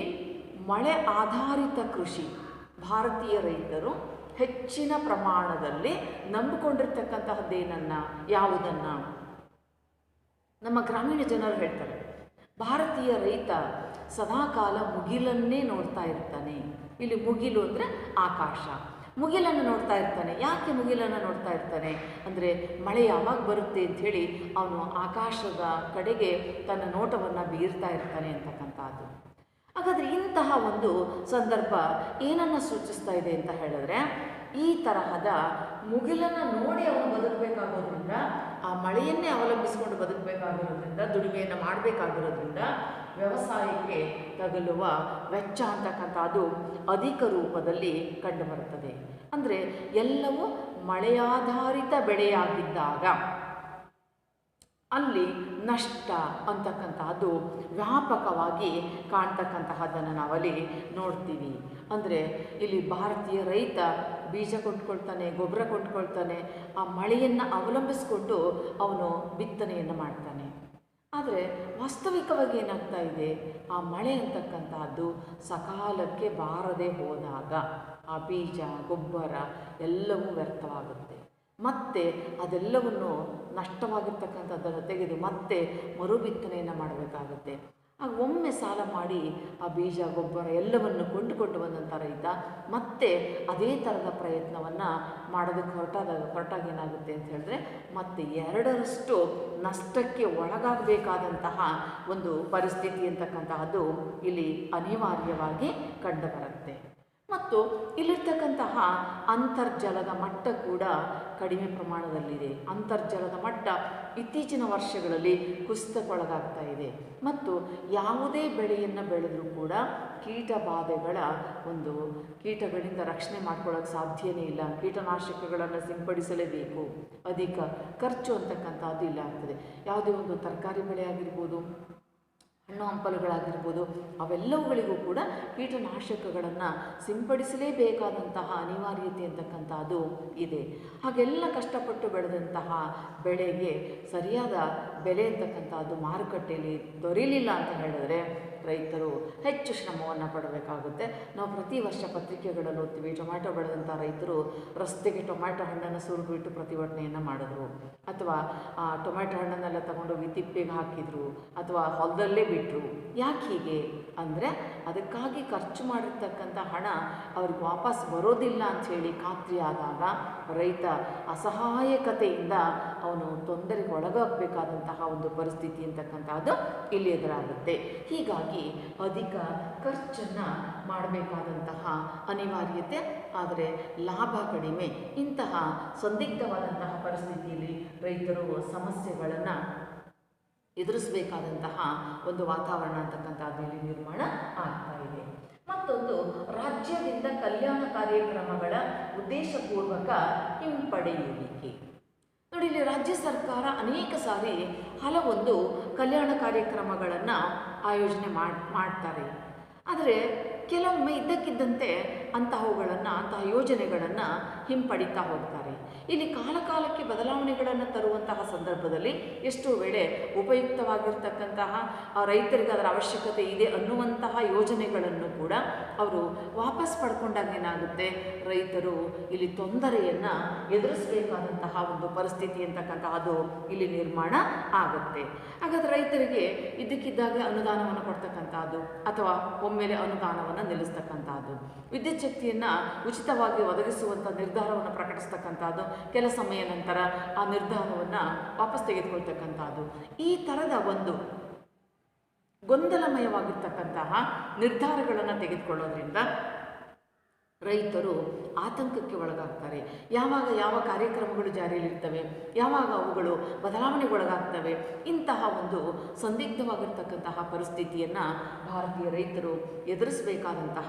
ಮಳೆ ಆಧಾರಿತ ಕೃಷಿ, ಭಾರತೀಯ ರೈತರು ಹೆಚ್ಚಿನ ಪ್ರಮಾಣದಲ್ಲಿ ನಂಬಿಕೊಂಡಿರ್ತಕ್ಕಂತಹದ್ದೇನನ್ನು, ಯಾವುದನ್ನು ನಮ್ಮ ಗ್ರಾಮೀಣ ಜನರು ಹೇಳ್ತಾರೆ, ಭಾರತೀಯ ರೈತ ಸದಾಕಾಲ ಮುಗಿಲನ್ನೇ ನೋಡ್ತಾ ಇರ್ತಾನೆ. ಇಲ್ಲಿ ಮುಗಿಲು ಅಂದರೆ ಆಕಾಶ, ಮುಗಿಲನ್ನು ನೋಡ್ತಾ ಇರ್ತಾನೆ. ಯಾಕೆ ಮುಗಿಲನ್ನು ನೋಡ್ತಾ ಇರ್ತಾನೆ ಅಂದರೆ ಮಳೆ ಯಾವಾಗ ಬರುತ್ತೆ ಅಂಥೇಳಿ ಅವನು ಆಕಾಶದ ಕಡೆಗೆ ತನ್ನ ನೋಟವನ್ನು ಬೀರ್ತಾ ಇರ್ತಾನೆ ಅಂತಕ್ಕಂಥದ್ದು. ಹಾಗಾದರೆ ಇಂತಹ ಒಂದು ಸಂದರ್ಭ ಏನನ್ನು ಸೂಚಿಸ್ತಾ ಇದೆ ಅಂತ ಹೇಳಿದ್ರೆ, ಈ ತರಹದ ಮುಗಿಲನ್ನು ನೋಡಿ ಅವನು ಬದುಕಬೇಕಾಗೋದ್ರಿಂದ, ಆ ಮಳೆಯನ್ನೇ ಅವಲಂಬಿಸಿಕೊಂಡು ಬದುಕಬೇಕಾಗಿರೋದ್ರಿಂದ, ದುಡಿಮೆಯನ್ನು ಮಾಡಬೇಕಾಗಿರೋದ್ರಿಂದ ವ್ಯವಸಾಯಕ್ಕೆ ತಗಲುವ ವೆಚ್ಚ ಅಂತಕ್ಕಂಥದ್ದು ಅಧಿಕ ರೂಪದಲ್ಲಿ ಕಂಡುಬರುತ್ತದೆ. ಅಂದರೆ ಎಲ್ಲವೂ ಮಳೆಯಾಧಾರಿತ ಬೆಳೆಯಾಗಿದ್ದಾಗ ಅಲ್ಲಿ ನಷ್ಟ ಅಂತಕ್ಕಂತಹದ್ದು ವ್ಯಾಪಕವಾಗಿ ಕಾಣ್ತಕ್ಕಂತಹದ್ದನ್ನು ನಾವಲ್ಲಿ ನೋಡ್ತೀವಿ. ಅಂದರೆ ಇಲ್ಲಿ ಭಾರತೀಯ ರೈತ ಬೀಜ ಕೊಂಡ್ಕೊಳ್ತಾನೆ, ಗೊಬ್ಬರ ಕೊಂಡ್ಕೊಳ್ತಾನೆ, ಆ ಮಳೆಯನ್ನು ಅವಲಂಬಿಸಿಕೊಂಡು ಅವನು ಬಿತ್ತನೆಯನ್ನು ಮಾಡ್ತಾನೆ. ಆದರೆ ವಾಸ್ತವಿಕವಾಗಿ ಏನಾಗ್ತಾ ಇದೆ, ಆ ಮಳೆ ಅಂತಕ್ಕಂತಹದ್ದು ಸಕಾಲಕ್ಕೆ ಬಾರದೆ ಹೋದಾಗ ಆ ಬೀಜ, ಗೊಬ್ಬರ ಎಲ್ಲವೂ ವ್ಯರ್ಥವಾಗುತ್ತೆ. ಮತ್ತೆ ಅದೆಲ್ಲವನ್ನು ನಷ್ಟವಾಗಿರ್ತಕ್ಕಂಥದ್ದನ್ನು ತೆಗೆದು ಮತ್ತೆ ಮರುಬಿತ್ತನೆಯನ್ನು ಮಾಡಬೇಕಾಗುತ್ತೆ. ಆಗ ಒಮ್ಮೆ ಸಾಲ ಮಾಡಿ ಆ ಬೀಜ, ಗೊಬ್ಬರ ಎಲ್ಲವನ್ನು ಕೊಂಡುಕೊಂಡು ಬಂದಂಥ ರೈತ ಮತ್ತೆ ಅದೇ ಥರದ ಪ್ರಯತ್ನವನ್ನು ಮಾಡೋದಕ್ಕೆ ಹೊರಟಾಗ ಏನಾಗುತ್ತೆ ಅಂತ ಹೇಳಿದ್ರೆ, ಮತ್ತೆ ಎರಡರಷ್ಟು ನಷ್ಟಕ್ಕೆ ಒಳಗಾಗಬೇಕಾದಂತಹ ಒಂದು ಪರಿಸ್ಥಿತಿ ಅಂತಕ್ಕಂತಹದ್ದು ಇಲ್ಲಿ ಅನಿವಾರ್ಯವಾಗಿ ಕಂಡುಬರುತ್ತೆ. ಮತ್ತು ಇಲ್ಲಿರ್ತಕ್ಕಂತಹ ಅಂತರ್ಜಲದ ಮಟ್ಟ ಕೂಡ ಕಡಿಮೆ ಪ್ರಮಾಣದಲ್ಲಿದೆ. ಅಂತರ್ಜಲದ ಮಟ್ಟ ಇತ್ತೀಚಿನ ವರ್ಷಗಳಲ್ಲಿ ಕುಸಿತಕ್ಕೊಳಗಾಗ್ತಾ ಇದೆ. ಮತ್ತು ಯಾವುದೇ ಬೆಳೆಯನ್ನು ಬೆಳೆದರೂ ಕೂಡ ಕೀಟಗಳಿಂದ ರಕ್ಷಣೆ ಮಾಡ್ಕೊಳ್ಳೋಕ್ಕೆ ಸಾಧ್ಯನೇ ಇಲ್ಲ. ಕೀಟನಾಶಕಗಳನ್ನು ಸಿಂಪಡಿಸಲೇಬೇಕು, ಅಧಿಕ ಖರ್ಚು ಅಂತಕ್ಕಂಥದ್ದು ಇಲ್ಲ ಆಗ್ತದೆ. ಯಾವುದೇ ಒಂದು ತರಕಾರಿ ಬೆಳೆ ಆಗಿರ್ಬೋದು, ಹಣ್ಣು ಹಂಪಲುಗಳಾಗಿರ್ಬೋದು ಅವೆಲ್ಲವುಗಳಿಗೂ ಕೂಡ ಕೀಟನಾಶಕಗಳನ್ನು ಸಿಂಪಡಿಸಲೇಬೇಕಾದಂತಹ ಅನಿವಾರ್ಯತೆ ಅಂತಕ್ಕಂಥದ್ದು ಇದೆ. ಹಾಗೆಲ್ಲ ಕಷ್ಟಪಟ್ಟು ಬೆಳೆದಂತಹ ಬೆಳೆಗೆ ಸರಿಯಾದ ಬೆಲೆ ಅಂತಕ್ಕಂಥದ್ದು ಮಾರುಕಟ್ಟೆಯಲ್ಲಿ ದೊರೆಯಲಿಲ್ಲ ಅಂತ ಹೇಳಿದ್ರೆ ರೈತರು ಹೆಚ್ಚು ಶ್ರಮವನ್ನು ಪಡಬೇಕಾಗುತ್ತೆ. ನಾವು ಪ್ರತಿ ವರ್ಷ ಪತ್ರಿಕೆಗಳಲ್ಲಿ ಓದ್ತೀವಿ, ಟೊಮ್ಯಾಟೊ ಬೆಳೆದಂಥ ರೈತರು ರಸ್ತೆಗೆ ಟೊಮ್ಯಾಟೊ ಹಣ್ಣನ್ನು ಸುರಿದುಬಿಟ್ಟು ಪ್ರತಿಭಟನೆಯನ್ನು ಮಾಡಿದ್ರು, ಅಥವಾ ಟೊಮ್ಯಾಟೊ ಹಣ್ಣನ್ನೆಲ್ಲ ತಗೊಂಡೋಗಿ ತಿಪ್ಪೆಗೆ ಹಾಕಿದರು, ಅಥವಾ ಹೊಲದಲ್ಲೇ ಬಿಟ್ಟರು. ಯಾಕೆ ಹೀಗೆ ಅಂದರೆ ಅದಕ್ಕಾಗಿ ಖರ್ಚು ಮಾಡಿರ್ತಕ್ಕಂಥ ಹಣ ಅವ್ರಿಗೆ ವಾಪಸ್ ಬರೋದಿಲ್ಲ ಅಂಥೇಳಿ ಖಾತ್ರಿ ಆದಾಗ ರೈತ ಅಸಹಾಯಕತೆಯಿಂದ ಅವನು ತೊಂದರೆಗೆ ಒಳಗಾಗಬೇಕಾದಂತಹ ಒಂದು ಪರಿಸ್ಥಿತಿ ಅಂತಕ್ಕಂಥದ್ದು ಇಲ್ಲಿ ಎದುರಾಗುತ್ತೆ. ಹೀಗಾಗಿ ಅಧಿಕ ಖರ್ಚನ್ನು ಮಾಡಬೇಕಾದಂತಹ ಅನಿವಾರ್ಯತೆ, ಆದರೆ ಲಾಭ ಕಡಿಮೆ. ಇಂತಹ ಸಂದಿಗ್ಧವಾದಂತಹ ಪರಿಸ್ಥಿತಿಯಲ್ಲಿ ರೈತರು ಸಮಸ್ಯೆಗಳನ್ನು ಎದುರಿಸಬೇಕಾದಂತಹ ಒಂದು ವಾತಾವರಣ ಅಂತಕ್ಕಂಥದ್ದು ಇಲ್ಲಿ ನಿರ್ಮಾಣ ಆಗ್ತಾ ಇದೆ. ಮತ್ತೊಂದು, ರಾಜ್ಯದಿಂದ ಕಲ್ಯಾಣ ಕಾರ್ಯಕ್ರಮಗಳ ಉದ್ದೇಶಪೂರ್ವಕ ಹಿಂಪಡೆಯುವಿಕೆ. ನೋಡಿ, ಇಲ್ಲಿ ರಾಜ್ಯ ಸರ್ಕಾರ ಅನೇಕ ಸಾರಿ ಹಲವೊಂದು ಕಲ್ಯಾಣ ಕಾರ್ಯಕ್ರಮಗಳನ್ನು ಆಯೋಜನೆ ಮಾಡ್ತಾರೆ. ಆದರೆ ಕೆಲವೊಮ್ಮೆ ಇದ್ದಕ್ಕಿದ್ದಂತೆ ಅಂತಹ ಯೋಜನೆಗಳನ್ನು ಹಿಂಪಡಿತಾ ಹೋಗ್ತಾರೆ. ಇಲ್ಲಿ ಕಾಲಕಾಲಕ್ಕೆ ಬದಲಾವಣೆಗಳನ್ನು ತರುವಂತಹ ಸಂದರ್ಭದಲ್ಲಿ ಎಷ್ಟೋ ವೇಳೆ ಉಪಯುಕ್ತವಾಗಿರ್ತಕ್ಕಂತಹ ರೈತರಿಗೆ ಅದರ ಅವಶ್ಯಕತೆ ಇದೆ ಅನ್ನುವಂತಹ ಯೋಜನೆಗಳನ್ನು ಕೂಡ ಅವರು ವಾಪಸ್ ಪಡ್ಕೊಂಡಾಗ ಏನಾಗುತ್ತೆ, ರೈತರು ಇಲ್ಲಿ ತೊಂದರೆಯನ್ನು ಎದುರಿಸಬೇಕಾದಂತಹ ಒಂದು ಪರಿಸ್ಥಿತಿ ಅಂತಕ್ಕಂತಹದ್ದು ಇಲ್ಲಿ ನಿರ್ಮಾಣ ಆಗುತ್ತೆ. ಹಾಗಾದರೆ ರೈತರಿಗೆ ಇದ್ದಕ್ಕಿದ್ದಾಗೆ ಅನುದಾನವನ್ನು ಕೊಡ್ತಕ್ಕಂಥದ್ದು ಅಥವಾ ಒಮ್ಮೆಲೆ ಅನುದಾನವನ್ನು ನಿಲ್ಲಿಸ್ತಕ್ಕಂಥದ್ದು, ವಿದ್ಯುತ್ ಶಕ್ತಿಯನ್ನು ಉಚಿತವಾಗಿ ಒದಗಿಸುವಂಥ ನಿರ್ಧಾರವನ್ನು ಪ್ರಕಟಿಸ್ತಕ್ಕಂಥದ್ದು, ಕೆಲ ಸಮಯ ನಂತರ ಆ ನಿರ್ಧಾರವನ್ನು ವಾಪಸ್ ತೆಗೆದುಕೊಳ್ತಕ್ಕಂಥದ್ದು, ಈ ಥರದ ಒಂದು ಗೊಂದಲಮಯವಾಗಿರ್ತಕ್ಕಂತಹ ನಿರ್ಧಾರಗಳನ್ನು ತೆಗೆದುಕೊಳ್ಳೋದ್ರಿಂದ ರೈತರು ಆತಂಕಕ್ಕೆ ಒಳಗಾಗ್ತಾರೆ. ಯಾವಾಗ ಯಾವ ಕಾರ್ಯಕ್ರಮಗಳು ಜಾರಿಯಲ್ಲಿರ್ತವೆ, ಯಾವಾಗ ಅವುಗಳು ಬದಲಾವಣೆಗೊಳಗಾಗ್ತವೆ, ಇಂತಹ ಒಂದು ಸಂದಿಗ್ಧವಾಗಿರ್ತಕ್ಕಂತಹ ಪರಿಸ್ಥಿತಿಯನ್ನು ಭಾರತೀಯ ರೈತರು ಎದುರಿಸಬೇಕಾದಂತಹ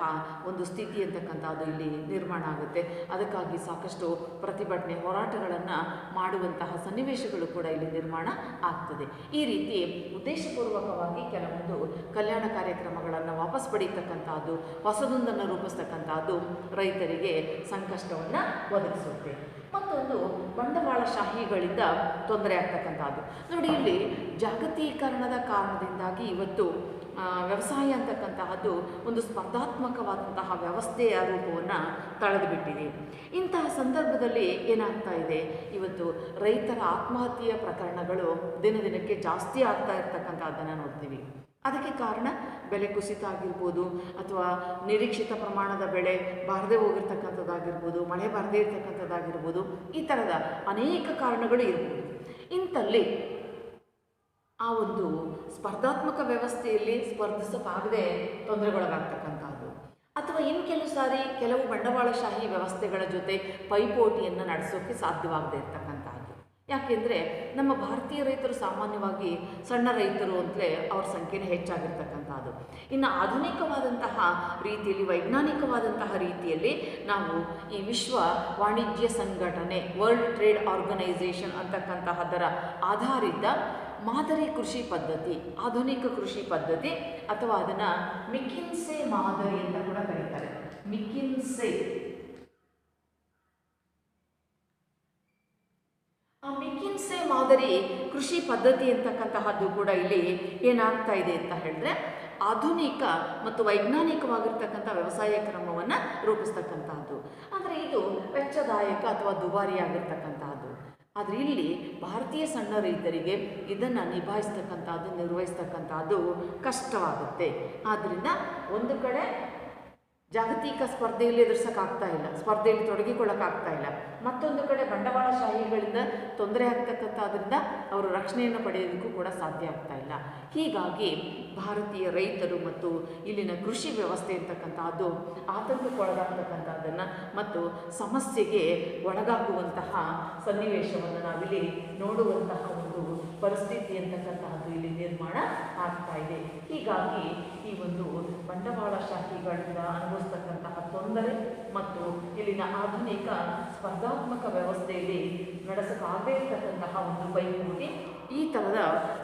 ಒಂದು ಸ್ಥಿತಿ ಅಂತಕ್ಕಂಥದ್ದು ಇಲ್ಲಿ ನಿರ್ಮಾಣ ಆಗುತ್ತೆ. ಅದಕ್ಕಾಗಿ ಸಾಕಷ್ಟು ಪ್ರತಿಭಟನೆ, ಹೋರಾಟಗಳನ್ನು ಮಾಡುವಂತಹ ಸನ್ನಿವೇಶಗಳು ಕೂಡ ಇಲ್ಲಿ ನಿರ್ಮಾಣ ಆಗ್ತದೆ. ಈ ರೀತಿ ಉದ್ದೇಶಪೂರ್ವಕವಾಗಿ ಕೆಲವೊಂದು ಕಲ್ಯಾಣ ಕಾರ್ಯಕ್ರಮಗಳನ್ನು ವಾಪಸ್ ಪಡೀತಕ್ಕಂಥದ್ದು, ಹೊಸದೊಂದನ್ನು ರೂಪಿಸ್ತಕ್ಕಂಥದ್ದು ರೈತರಿಗೆ ಸಂಕಷ್ಟವನ್ನು ಒದಗಿಸುತ್ತೆ. ಮತ್ತೊಂದು, ಬಂಡವಾಳಶಾಹಿಗಳಿಂದ ತೊಂದರೆ ಆಗ್ತಕ್ಕಂಥದ್ದು. ನೋಡಿ, ಇಲ್ಲಿ ಜಾಗತೀಕರಣದ ಕಾರಣದಿಂದಾಗಿ ಇವತ್ತು ವ್ಯವಸಾಯ ಅಂತಕ್ಕಂತಹದ್ದು ಒಂದು ಸ್ಪರ್ಧಾತ್ಮಕವಾದಂತಹ ವ್ಯವಸ್ಥೆಯ ರೂಪವನ್ನು ತಳೆದುಬಿಟ್ಟಿದೆ. ಇಂತಹ ಸಂದರ್ಭದಲ್ಲಿ ಏನಾಗ್ತಾ ಇದೆ, ಇವತ್ತು ರೈತರ ಆತ್ಮಹತ್ಯೆಯ ಪ್ರಕರಣಗಳು ದಿನದಿನಕ್ಕೆ ಜಾಸ್ತಿ ಆಗ್ತಾ ಇರ್ತಕ್ಕಂಥದ್ದನ್ನು ನೋಡ್ತೀವಿ. ಅದಕ್ಕೆ ಕಾರಣ ಬೆಲೆ ಕುಸಿತ ಆಗಿರ್ಬೋದು, ಅಥವಾ ನಿರೀಕ್ಷಿತ ಪ್ರಮಾಣದ ಬೆಳೆ ಬಾರದೇ ಹೋಗಿರ್ತಕ್ಕಂಥದ್ದಾಗಿರ್ಬೋದು, ಮಳೆ ಬಾರದೇ ಇರ್ತಕ್ಕಂಥದ್ದಾಗಿರ್ಬೋದು, ಈ ಥರದ ಅನೇಕ ಕಾರಣಗಳು ಇರ್ಬೋದು. ಇಂಥಲ್ಲಿ ಆ ಒಂದು ಸ್ಪರ್ಧಾತ್ಮಕ ವ್ಯವಸ್ಥೆಯಲ್ಲಿ ಸ್ಪರ್ಧಿಸೋಕ್ಕಾಗದೆ ತೊಂದರೆಗೊಳಗಾಗ್ತಕ್ಕಂಥದ್ದು, ಅಥವಾ ಇನ್ನು ಕೆಲವು ಸಾರಿ ಕೆಲವು ಬಂಡವಾಳಶಾಹಿ ವ್ಯವಸ್ಥೆಗಳ ಜೊತೆ ಪೈಪೋಟಿಯನ್ನು ನಡೆಸೋಕ್ಕೆ ಸಾಧ್ಯವಾಗದೇ ಇರ್ತಕ್ಕಂಥದ್ದು. ಯಾಕೆಂದರೆ ನಮ್ಮ ಭಾರತೀಯ ರೈತರು ಸಾಮಾನ್ಯವಾಗಿ ಸಣ್ಣ ರೈತರು ಅಂತಲೇ ಅವ್ರ ಸಂಖ್ಯೆನೇ ಹೆಚ್ಚಾಗಿರ್ತಕ್ಕಂಥದ್ದು. ಇನ್ನು ಆಧುನಿಕವಾದಂತಹ ರೀತಿಯಲ್ಲಿ, ವೈಜ್ಞಾನಿಕವಾದಂತಹ ರೀತಿಯಲ್ಲಿ ನಾವು ಈ ವಿಶ್ವ ವಾಣಿಜ್ಯ ಸಂಘಟನೆ, ವರ್ಲ್ಡ್ ಟ್ರೇಡ್ ಆರ್ಗನೈಸೇಷನ್ ಅಂತಕ್ಕಂತಹದರ ಆಧಾರಿತ ಮಾದರಿ ಕೃಷಿ ಪದ್ಧತಿ, ಆಧುನಿಕ ಕೃಷಿ ಪದ್ಧತಿ, ಅಥವಾ ಅದನ್ನು ಮೆಕಿನ್ಸೆ ಮಾದರಿ ಅಂತ ಕೂಡ ಕರೀತಾರೆ. ಮೆಕಿನ್ಸೆ ಮಾದರಿ ಕೃಷಿ ಪದ್ಧತಿ ಅಂತಕ್ಕಂತಹದ್ದು ಕೂಡ ಇಲ್ಲಿ ಏನಾಗ್ತಾ ಇದೆ ಅಂತ ಹೇಳಿದ್ರೆ, ಆಧುನಿಕ ಮತ್ತು ವೈಜ್ಞಾನಿಕವಾಗಿರ್ತಕ್ಕಂಥ ವ್ಯವಸಾಯ ಕ್ರಮವನ್ನು ರೂಪಿಸ್ತಕ್ಕಂಥದ್ದು. ಆದರೆ ಇದು ವೆಚ್ಚದಾಯಕ ಅಥವಾ ದುಬಾರಿಯಾಗಿರ್ತಕ್ಕಂಥದ್ದು. ಆದರೆ ಇಲ್ಲಿ ಭಾರತೀಯ ಸಣ್ಣ ರೈತರಿಗೆ ಇದನ್ನು ನಿಭಾಯಿಸ್ತಕ್ಕಂಥದ್ದು, ನಿರ್ವಹಿಸ್ತಕ್ಕಂಥದ್ದು ಕಷ್ಟವಾಗುತ್ತೆ. ಆದ್ದರಿಂದ ಒಂದು ಕಡೆ ಜಾಗತಿಕ ಸ್ಪರ್ಧೆಯಲ್ಲಿ ಎದುರಿಸೋಕ್ಕಾಗ್ತಾ ಇಲ್ಲ, ಸ್ಪರ್ಧೆಯಲ್ಲಿ ತೊಡಗಿಕೊಳ್ಳೋಕ್ಕಾಗ್ತಾ ಇಲ್ಲ. ಮತ್ತೊಂದು ಕಡೆ ಬಂಡವಾಳಶಾಹಿಗಳಿಂದ ತೊಂದರೆ ಆಗ್ತಕ್ಕಂಥದ್ರಿಂದ ಅವರು ರಕ್ಷಣೆಯನ್ನು ಪಡೆಯೋದಕ್ಕೂ ಕೂಡ ಸಾಧ್ಯ ಆಗ್ತಾ ಇಲ್ಲ. ಹೀಗಾಗಿ ಭಾರತೀಯ ರೈತರು ಮತ್ತು ಇಲ್ಲಿನ ಕೃಷಿ ವ್ಯವಸ್ಥೆ ಅಂತಕ್ಕಂಥದ್ದು ಆತಂಕಕ್ಕೊಳಗಾಗ್ತಕ್ಕಂಥದ್ದನ್ನು ಮತ್ತು ಸಮಸ್ಯೆಗೆ ಒಳಗಾಗುವಂತಹ ಸನ್ನಿವೇಶವನ್ನು ನಾವಿಲ್ಲಿ ನೋಡುವಂತಹ ಒಂದು ಪರಿಸ್ಥಿತಿ ಅಂತಕ್ಕಂತಹದ್ದು ಇಲ್ಲಿ ನಿರ್ಮಾಣ ಆಗ್ತಾ ಇದೆ. ಹೀಗಾಗಿ ಈ ಒಂದು ಬಂಡವಾಳಶಾಹಿಗಳಿಂದ ಅನುಭವಿಸ್ತಕ್ಕಂತಹ ತೊಂದರೆ ಮತ್ತು ಇಲ್ಲಿನ ಆಧುನಿಕ ಸ್ಪರ್ಧಾತ್ಮಕ ವ್ಯವಸ್ಥೆಯಲ್ಲಿ ನಡೆಸೋಕ್ಕಾಗದೇ ಇರತಕ್ಕಂತಹ ಒಂದು ಪೈಪೋಟಿ, ಈ ಥರದ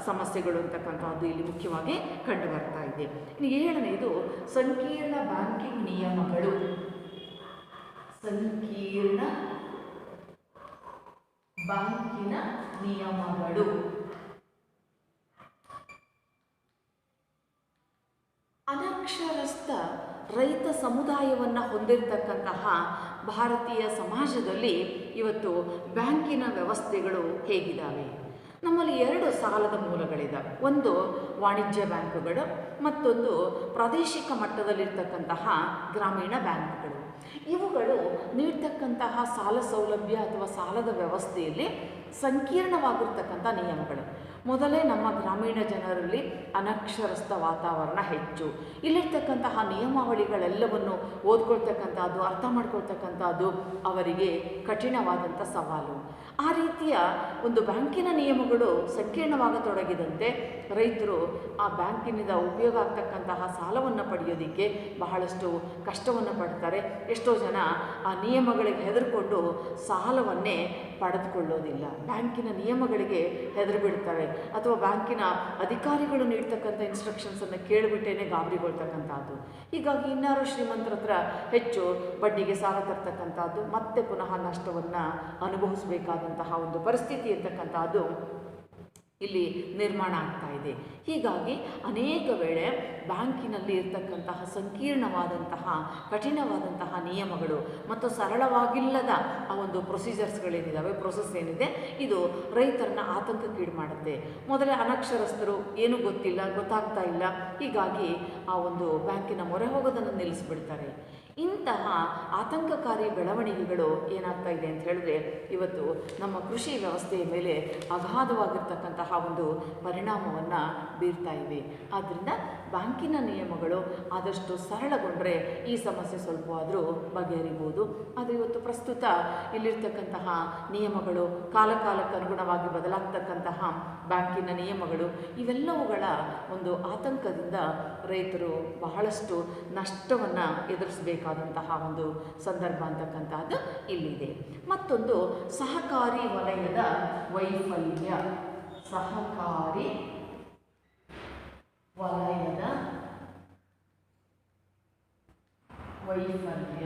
ಸಮಸ್ಯೆಗಳು ಅಂತಕ್ಕಂಥದ್ದು ಇಲ್ಲಿ ಮುಖ್ಯವಾಗಿ ಕಂಡು ಬರ್ತಾ ಇದೆ. ಇನ್ನು 7ನೇದು ಸಂಕೀರ್ಣ ಬ್ಯಾಂಕಿಂಗ್ ನಿಯಮಗಳು. ಸಂಕೀರ್ಣ ಬ್ಯಾಂಕಿನ ನಿಯಮಗಳು. ಅನಕ್ಷರಸ್ಥ ರೈತ ಸಮುದಾಯವನ್ನು ಹೊಂದಿರತಕ್ಕಂತಹ ಭಾರತೀಯ ಸಮಾಜದಲ್ಲಿ ಇವತ್ತು ಬ್ಯಾಂಕಿನ ವ್ಯವಸ್ಥೆಗಳು ಹೇಗಿದ್ದಾವೆ? ನಮ್ಮಲ್ಲಿ 2 ಸಾಲದ ಮೂಲಗಳಿದ್ದಾವೆ. ಒಂದು ವಾಣಿಜ್ಯ ಬ್ಯಾಂಕುಗಳು, ಮತ್ತೊಂದು ಪ್ರಾದೇಶಿಕ ಮಟ್ಟದಲ್ಲಿರ್ತಕ್ಕಂತಹ ಗ್ರಾಮೀಣ ಬ್ಯಾಂಕುಗಳು. ಇವುಗಳು ನೀಡ್ತಕ್ಕಂತಹ ಸಾಲ ಸೌಲಭ್ಯ ಅಥವಾ ಸಾಲದ ವ್ಯವಸ್ಥೆಯಲ್ಲಿ ಸಂಕೀರ್ಣವಾಗಿರ್ತಕ್ಕಂಥ ನಿಯಮಗಳು. ಮೊದಲೇ ನಮ್ಮ ಗ್ರಾಮೀಣ ಜನರಲ್ಲಿ ಅನಕ್ಷರಸ್ಥ ವಾತಾವರಣ ಹೆಚ್ಚು. ಇಲ್ಲಿರ್ತಕ್ಕಂತಹ ನಿಯಮಾವಳಿಗಳೆಲ್ಲವನ್ನು ಓದ್ಕೊಳ್ತಕ್ಕಂಥದ್ದು, ಅರ್ಥ ಮಾಡ್ಕೊಳ್ತಕ್ಕಂಥದ್ದು ಅವರಿಗೆ ಕಠಿಣವಾದಂಥ ಸವಾಲು. ಆ ರೀತಿಯ ಒಂದು ಬ್ಯಾಂಕಿನ ನಿಯಮಗಳು ಸಂಕೀರ್ಣವಾಗತೊಡಗಿದಂತೆ ರೈತರು ಆ ಬ್ಯಾಂಕಿನಿಂದ ಉಪಯೋಗ ಆಗ್ತಕ್ಕಂತಹ ಸಾಲವನ್ನು ಪಡೆಯೋದಕ್ಕೆ ಬಹಳಷ್ಟು ಕಷ್ಟವನ್ನು ಪಡ್ತಾರೆ. ಎಷ್ಟೋ ಜನ ಆ ನಿಯಮಗಳಿಗೆ ಹೆದರ್ಕೊಂಡು ಸಾಲವನ್ನೇ ಪಡೆದುಕೊಳ್ಳೋದಿಲ್ಲ. ಬ್ಯಾಂಕಿನ ನಿಯಮಗಳಿಗೆ ಹೆದರು ಬಿಡ್ತಾರೆ, ಅಥವಾ ಬ್ಯಾಂಕಿನ ಅಧಿಕಾರಿಗಳು ನೀಡ್ತಕ್ಕಂಥ ಇನ್ಸ್ಟ್ರಕ್ಷನ್ಸನ್ನು ಕೇಳಿಬಿಟ್ಟೇನೆ ಗಾಬರಿಗೊಳ್ತಕ್ಕಂಥದ್ದು. ಹೀಗಾಗಿ ಇನ್ನಾರು ಶ್ರೀಮಂತರ ಹತ್ರ ಹೆಚ್ಚು ಬಡ್ಡಿಗೆ ಸಾಲ ತರ್ತಕ್ಕಂಥದ್ದು, ಮತ್ತೆ ಪುನಃ ನಷ್ಟವನ್ನು ಅನುಭವಿಸಬೇಕಾದಂತಹ ಒಂದು ಪರಿಸ್ಥಿತಿ ಇರ್ತಕ್ಕಂಥದ್ದು ಇಲ್ಲಿ ನಿರ್ಮಾಣ ಆಗ್ತಾ ಇದೆ. ಹೀಗಾಗಿ ಅನೇಕ ವೇಳೆ ಬ್ಯಾಂಕಿನಲ್ಲಿ ಇರ್ತಕ್ಕಂತಹ ಸಂಕೀರ್ಣವಾದಂತಹ ಕಠಿಣವಾದಂತಹ ನಿಯಮಗಳು ಮತ್ತು ಸರಳವಾಗಿಲ್ಲದ ಆ ಒಂದು ಪ್ರೊಸೀಜರ್ಸ್ಗಳೇನಿದ್ದಾವೆ, ಪ್ರೊಸೆಸ್ ಏನಿದೆ, ಇದು ರೈತರನ್ನ ಆತಂಕಕ್ಕೀಡು ಮಾಡುತ್ತೆ. ಮೊದಲೇ ಅನಕ್ಷರಸ್ಥರು ಏನೂ ಗೊತ್ತಾಗ್ತಾ ಇಲ್ಲ, ಹೀಗಾಗಿ ಆ ಒಂದು ಬ್ಯಾಂಕಿನ ಮೊರೆ ಹೋಗೋದನ್ನು ನಿಲ್ಲಿಸ್ಬಿಡ್ತಾರೆ. ಇಂತಹ ಆತಂಕಕಾರಿ ಬೆಳವಣಿಗೆಗಳು ಏನಾಗ್ತಾ ಇದೆ ಅಂತ ಹೇಳಿದ್ರೆ ಇವತ್ತು ನಮ್ಮ ಕೃಷಿ ವ್ಯವಸ್ಥೆಯ ಮೇಲೆ ಅಗಾಧವಾಗಿರ್ತಕ್ಕಂತಹ ಒಂದು ಪರಿಣಾಮವನ್ನು ಬೀರ್ತಾ ಇವೆ. ಆದ್ದರಿಂದ ಬ್ಯಾಂಕಿನ ನಿಯಮಗಳು ಆದಷ್ಟು ಸರಳಗೊಂಡ್ರೆ ಈ ಸಮಸ್ಯೆ ಸ್ವಲ್ಪವಾದರೂ ಬಗೆಹರಿಬೋದು. ಆದರೆ ಇವತ್ತು ಪ್ರಸ್ತುತ ಇಲ್ಲಿರ್ತಕ್ಕಂತಹ ನಿಯಮಗಳು ಕಾಲಕಾಲಕ್ಕೆ ಅನುಗುಣವಾಗಿ ಬದಲಾಗ್ತಕ್ಕಂತಹ ಬ್ಯಾಂಕಿನ ನಿಯಮಗಳು ಇವೆಲ್ಲವುಗಳ ಒಂದು ಆತಂಕದಿಂದ ರೈತರು ಬಹಳಷ್ಟು ನಷ್ಟವನ್ನು ಎದುರಿಸಬೇಕಾದಂತಹ ಒಂದು ಸಂದರ್ಭ ಅಂತಕ್ಕಂಥದ್ದು ಇಲ್ಲಿದೆ. ಮತ್ತೊಂದು ಸಹಕಾರಿ ವಲಯದ ವೈಫಲ್ಯ. ಸಹಕಾರಿ ವಲಯದ ವೈಫಲ್ಯ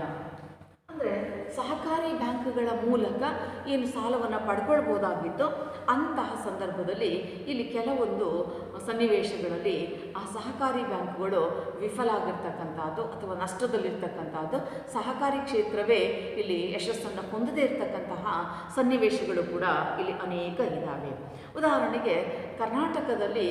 ಅಂದರೆ ಸಹಕಾರಿ ಬ್ಯಾಂಕ್ಗಳ ಮೂಲಕ ಏನು ಸಾಲವನ್ನು ಪಡ್ಕೊಳ್ಬೋದಾಗಿತ್ತು, ಅಂತಹ ಸಂದರ್ಭದಲ್ಲಿ ಇಲ್ಲಿ ಕೆಲವೊಂದು ಸನ್ನಿವೇಶಗಳಲ್ಲಿ ಆ ಸಹಕಾರಿ ಬ್ಯಾಂಕ್ಗಳು ವಿಫಲ ಆಗಿರ್ತಕ್ಕಂಥದ್ದು ಅಥವಾ ನಷ್ಟದಲ್ಲಿರ್ತಕ್ಕಂಥದ್ದು, ಸಹಕಾರಿ ಕ್ಷೇತ್ರವೇ ಇಲ್ಲಿ ಯಶಸ್ಸನ್ನು ಹೊಂದದೇ ಇರತಕ್ಕಂತಹ ಸನ್ನಿವೇಶಗಳು ಕೂಡ ಇಲ್ಲಿ ಅನೇಕ ಇದ್ದಾವೆ. ಉದಾಹರಣೆಗೆ ಕರ್ನಾಟಕದಲ್ಲಿ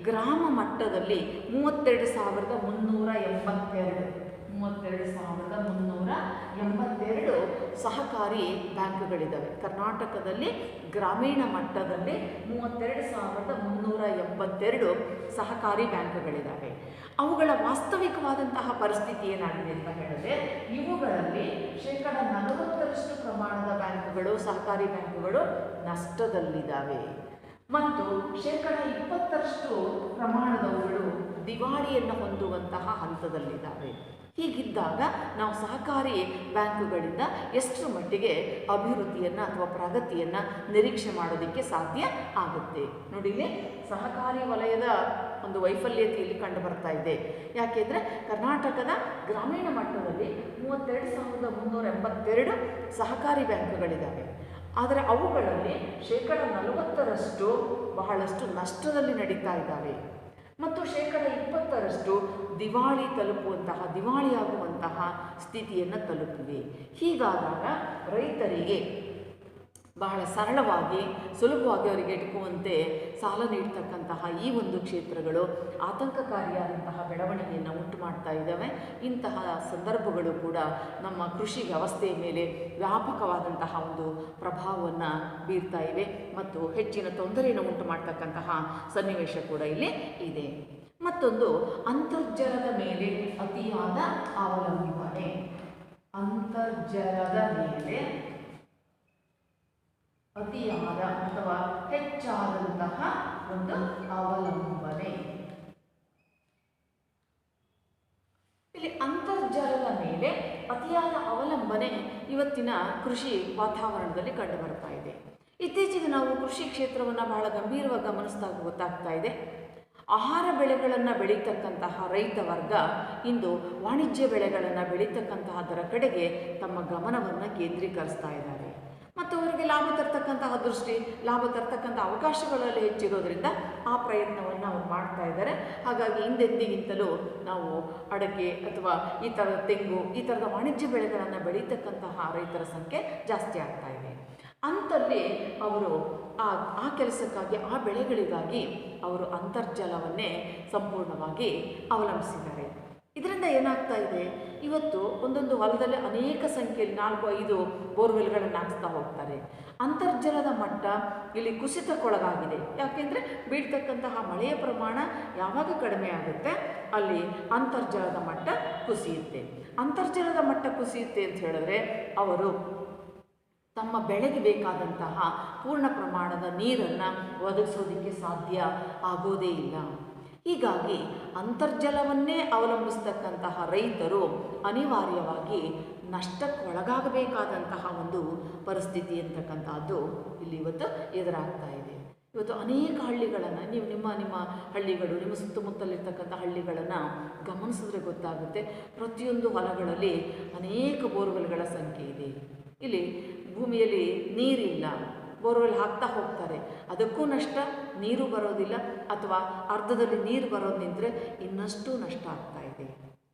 ಗ್ರಾಮ ಮಟ್ಟದಲ್ಲಿ 32,382 ಸಹಕಾರಿ ಬ್ಯಾಂಕ್ಗಳಿದ್ದಾವೆ. ಕರ್ನಾಟಕದಲ್ಲಿ ಗ್ರಾಮೀಣ ಮಟ್ಟದಲ್ಲಿ 32,382 ಸಹಕಾರಿ ಬ್ಯಾಂಕ್ಗಳಿದ್ದಾವೆ. ಅವುಗಳ ವಾಸ್ತವಿಕವಾದಂತಹ ಪರಿಸ್ಥಿತಿ ಏನಾಗಿದೆ ಅಂತ ಹೇಳಿದ್ರೆ, ಇವುಗಳಲ್ಲಿ 40% ಪ್ರಮಾಣದ ಬ್ಯಾಂಕ್ಗಳು, ಸಹಕಾರಿ ಬ್ಯಾಂಕ್ಗಳು ನಷ್ಟದಲ್ಲಿದ್ದಾವೆ ಮತ್ತು 20% ಪ್ರಮಾಣದವುಗಳು ದಿವಾಳಿಯನ್ನು ಹೊಂದುವಂತಹ ಹಂತದಲ್ಲಿದ್ದಾವೆ. ಹೀಗಿದ್ದಾಗ ನಾವು ಸಹಕಾರಿ ಬ್ಯಾಂಕುಗಳಿಂದ ಎಷ್ಟು ಮಟ್ಟಿಗೆ ಅಭಿವೃದ್ಧಿಯನ್ನು ಅಥವಾ ಪ್ರಗತಿಯನ್ನು ನಿರೀಕ್ಷೆ ಮಾಡೋದಕ್ಕೆ ಸಾಧ್ಯ ಆಗುತ್ತೆ? ನೋಡಿ, ಇಲ್ಲಿ ಸಹಕಾರಿ ವಲಯದ ಒಂದು ವೈಫಲ್ಯತೆಯಲ್ಲಿ ಕಂಡು ಬರ್ತಾ ಇದೆ. ಯಾಕೆಂದರೆ ಕರ್ನಾಟಕದ ಗ್ರಾಮೀಣ ಮಟ್ಟದಲ್ಲಿ 32,382 ಸಹಕಾರಿ ಬ್ಯಾಂಕುಗಳಿದ್ದಾವೆ. ಆದರೆ ಅವುಗಳಲ್ಲಿ 40% ಬಹಳಷ್ಟು ನಷ್ಟದಲ್ಲಿ ನಡೀತಾ ಇದ್ದಾವೆ ಮತ್ತು 20% ದಿವಾಳಿಯಾಗುವಂತಹ ಸ್ಥಿತಿಯನ್ನು ತಲುಪಿವೆ. ಹೀಗಾದಾಗ ರೈತರಿಗೆ ಬಹಳ ಸರಳವಾಗಿ ಸುಲಭವಾಗಿ ಅವರಿಗೆ ಇಟ್ಕುವಂತೆ ಸಾಲ ನೀಡ್ತಕ್ಕಂತಹ ಈ ಒಂದು ಕ್ಷೇತ್ರಗಳು ಆತಂಕಕಾರಿಯಾದಂತಹ ಬೆಳವಣಿಗೆಯನ್ನು ಉಂಟು ಮಾಡ್ತಾ ಇದ್ದಾವೆ. ಇಂತಹ ಸಂದರ್ಭಗಳು ಕೂಡ ನಮ್ಮ ಕೃಷಿ ವ್ಯವಸ್ಥೆಯ ಮೇಲೆ ವ್ಯಾಪಕವಾದಂತಹ ಒಂದು ಪ್ರಭಾವವನ್ನು ಬೀರ್ತಾ ಇವೆ ಮತ್ತು ಹೆಚ್ಚಿನ ತೊಂದರೆಯನ್ನು ಉಂಟು ಮಾಡ್ತಕ್ಕಂತಹ ಸನ್ನಿವೇಶ ಕೂಡ ಇಲ್ಲಿ ಇದೆ. ಮತ್ತೊಂದು ಅಂತರ್ಜಲದ ಮೇಲೆ ಅತಿಯಾದ ಅವಲಂಬನೆ. ಅಂತರ್ಜಲದ ಮೇಲೆ ಅತಿಯಾದ ಅಥವಾ ಹೆಚ್ಚಾದಂತಹ ಒಂದು ಅವಲಂಬನೆ. ಇಲ್ಲಿ ಅಂತರ್ಜಲದ ಮೇಲೆ ಅತಿಯಾದ ಅವಲಂಬನೆ ಅವಲಂಬನೆ ಇವತ್ತಿನ ಕೃಷಿ ವಾತಾವರಣದಲ್ಲಿ ಕಂಡುಬರ್ತಾ ಇದೆ. ಇತ್ತೀಚೆಗೆ ನಾವು ಕೃಷಿ ಕ್ಷೇತ್ರವನ್ನು ಬಹಳ ಗಂಭೀರವಾಗಿ ಗಮನಿಸಿದಾಗ ಗೊತ್ತಾಗ್ತಾ ಇದೆ. ಆಹಾರ ಬೆಳೆಗಳನ್ನು ಬೆಳೀತಕ್ಕಂತಹ ರೈತ ವರ್ಗ ಇಂದು ವಾಣಿಜ್ಯ ಬೆಳೆಗಳನ್ನು ಬೆಳೀತಕ್ಕಂತಹದರ ಕಡೆಗೆ ತಮ್ಮ ಗಮನವನ್ನು ಕೇಂದ್ರೀಕರಿಸ್ತಾ ಇದ್ದಾರೆ. ಮತ್ತು ಅವರಿಗೆ ಲಾಭ ತರ್ತಕ್ಕಂತಹ ದೃಷ್ಟಿ, ಲಾಭ ತರ್ತಕ್ಕಂಥ ಅವಕಾಶಗಳಲ್ಲಿ ಹೆಚ್ಚಿರೋದ್ರಿಂದ ಆ ಪ್ರಯತ್ನವನ್ನು ಅವ್ರು ಮಾಡ್ತಾ ಇದ್ದಾರೆ. ಹಾಗಾಗಿ ಹಿಂದೆಂದಿಗಿಂತಲೂ ನಾವು ಅಡಕೆ ಅಥವಾ ಈ ಥರದ ತೆಂಗು, ಈ ಥರದ ವಾಣಿಜ್ಯ ಬೆಳೆಗಳನ್ನು ಬೆಳೀತಕ್ಕಂತಹ ರೈತರ ಸಂಖ್ಯೆ ಜಾಸ್ತಿ ಆಗ್ತಾ ಇದೆ. ಅಂಥಲ್ಲಿ ಅವರು ಆ ಕೆಲಸಕ್ಕಾಗಿ, ಆ ಬೆಳೆಗಳಿಗಾಗಿ ಅವರು ಅಂತರ್ಜಲವನ್ನೇ ಸಂಪೂರ್ಣವಾಗಿ ಅವಲಂಬಿಸಿದ್ದಾರೆ. ಇದರಿಂದ ಏನಾಗ್ತಾ ಇದೆ, ಇವತ್ತು ಒಂದೊಂದು ಹೊಲದಲ್ಲಿ ಅನೇಕ ಸಂಖ್ಯೆಯಲ್ಲಿ 4-5 ಬೋರ್ವೆಲ್ಗಳನ್ನು ಹಾಕಿಸ್ತಾ ಹೋಗ್ತಾರೆ. ಅಂತರ್ಜಲದ ಮಟ್ಟ ಇಲ್ಲಿ ಕುಸಿತಕ್ಕೊಳಗಾಗಿದೆ. ಯಾಕೆಂದರೆ ಬೀಳ್ತಕ್ಕಂತಹ ಮಳೆಯ ಪ್ರಮಾಣ ಯಾವಾಗ ಕಡಿಮೆ ಆಗುತ್ತೆ ಅಲ್ಲಿ ಅಂತರ್ಜಲದ ಮಟ್ಟ ಕುಸಿಯುತ್ತೆ. ಅಂತರ್ಜಲದ ಮಟ್ಟ ಕುಸಿಯುತ್ತೆ ಅಂತ ಹೇಳಿದ್ರೆ ಅವರು ತಮ್ಮ ಬೆಳೆಗೆ ಬೇಕಾದಂತಹ ಪೂರ್ಣ ಪ್ರಮಾಣದ ನೀರನ್ನು ಒದಗಿಸೋದಕ್ಕೆ ಸಾಧ್ಯ ಆಗೋದೇ ಇಲ್ಲ. ಹೀಗಾಗಿ ಅಂತರ್ಜಲವನ್ನೇ ಅವಲಂಬಿಸ್ತಕ್ಕಂತಹ ರೈತರು ಅನಿವಾರ್ಯವಾಗಿ ನಷ್ಟಕ್ಕೊಳಗಾಗಬೇಕಾದಂತಹ ಒಂದು ಪರಿಸ್ಥಿತಿ ಅಂತಕ್ಕಂಥದ್ದು ಇಲ್ಲಿ ಇವತ್ತು ಎದುರಾಗ್ತಾ ಇದೆ. ಇವತ್ತು ಅನೇಕ ಹಳ್ಳಿಗಳನ್ನು ನೀವು ನಿಮ್ಮ ಹಳ್ಳಿಗಳು, ನಿಮ್ಮ ಸುತ್ತಮುತ್ತಲಿರ್ತಕ್ಕಂಥ ಹಳ್ಳಿಗಳನ್ನು ಗಮನಿಸಿದ್ರೆ ಗೊತ್ತಾಗುತ್ತೆ. ಪ್ರತಿಯೊಂದು ಹೊಲಗಳಲ್ಲಿ ಅನೇಕ ಬೋರ್ವೆಲ್ಗಳ ಸಂಖ್ಯೆ ಇದೆ. ಇಲ್ಲಿ ಭೂಮಿಯಲ್ಲಿ ನೀರಿಲ್ಲ, ಬೋರ್ವೆಲ್ ಹಾಕ್ತಾ ಹೋಗ್ತಾರೆ, ಅದಕ್ಕೂ ನಷ್ಟ, ನೀರು ಬರೋದಿಲ್ಲ, ಅಥವಾ ಅರ್ಧದಲ್ಲಿ ನೀರು ಬರೋದು ನಿಂತರೆ ಇನ್ನಷ್ಟು ನಷ್ಟ ಆಗ್ತಾ ಇದೆ.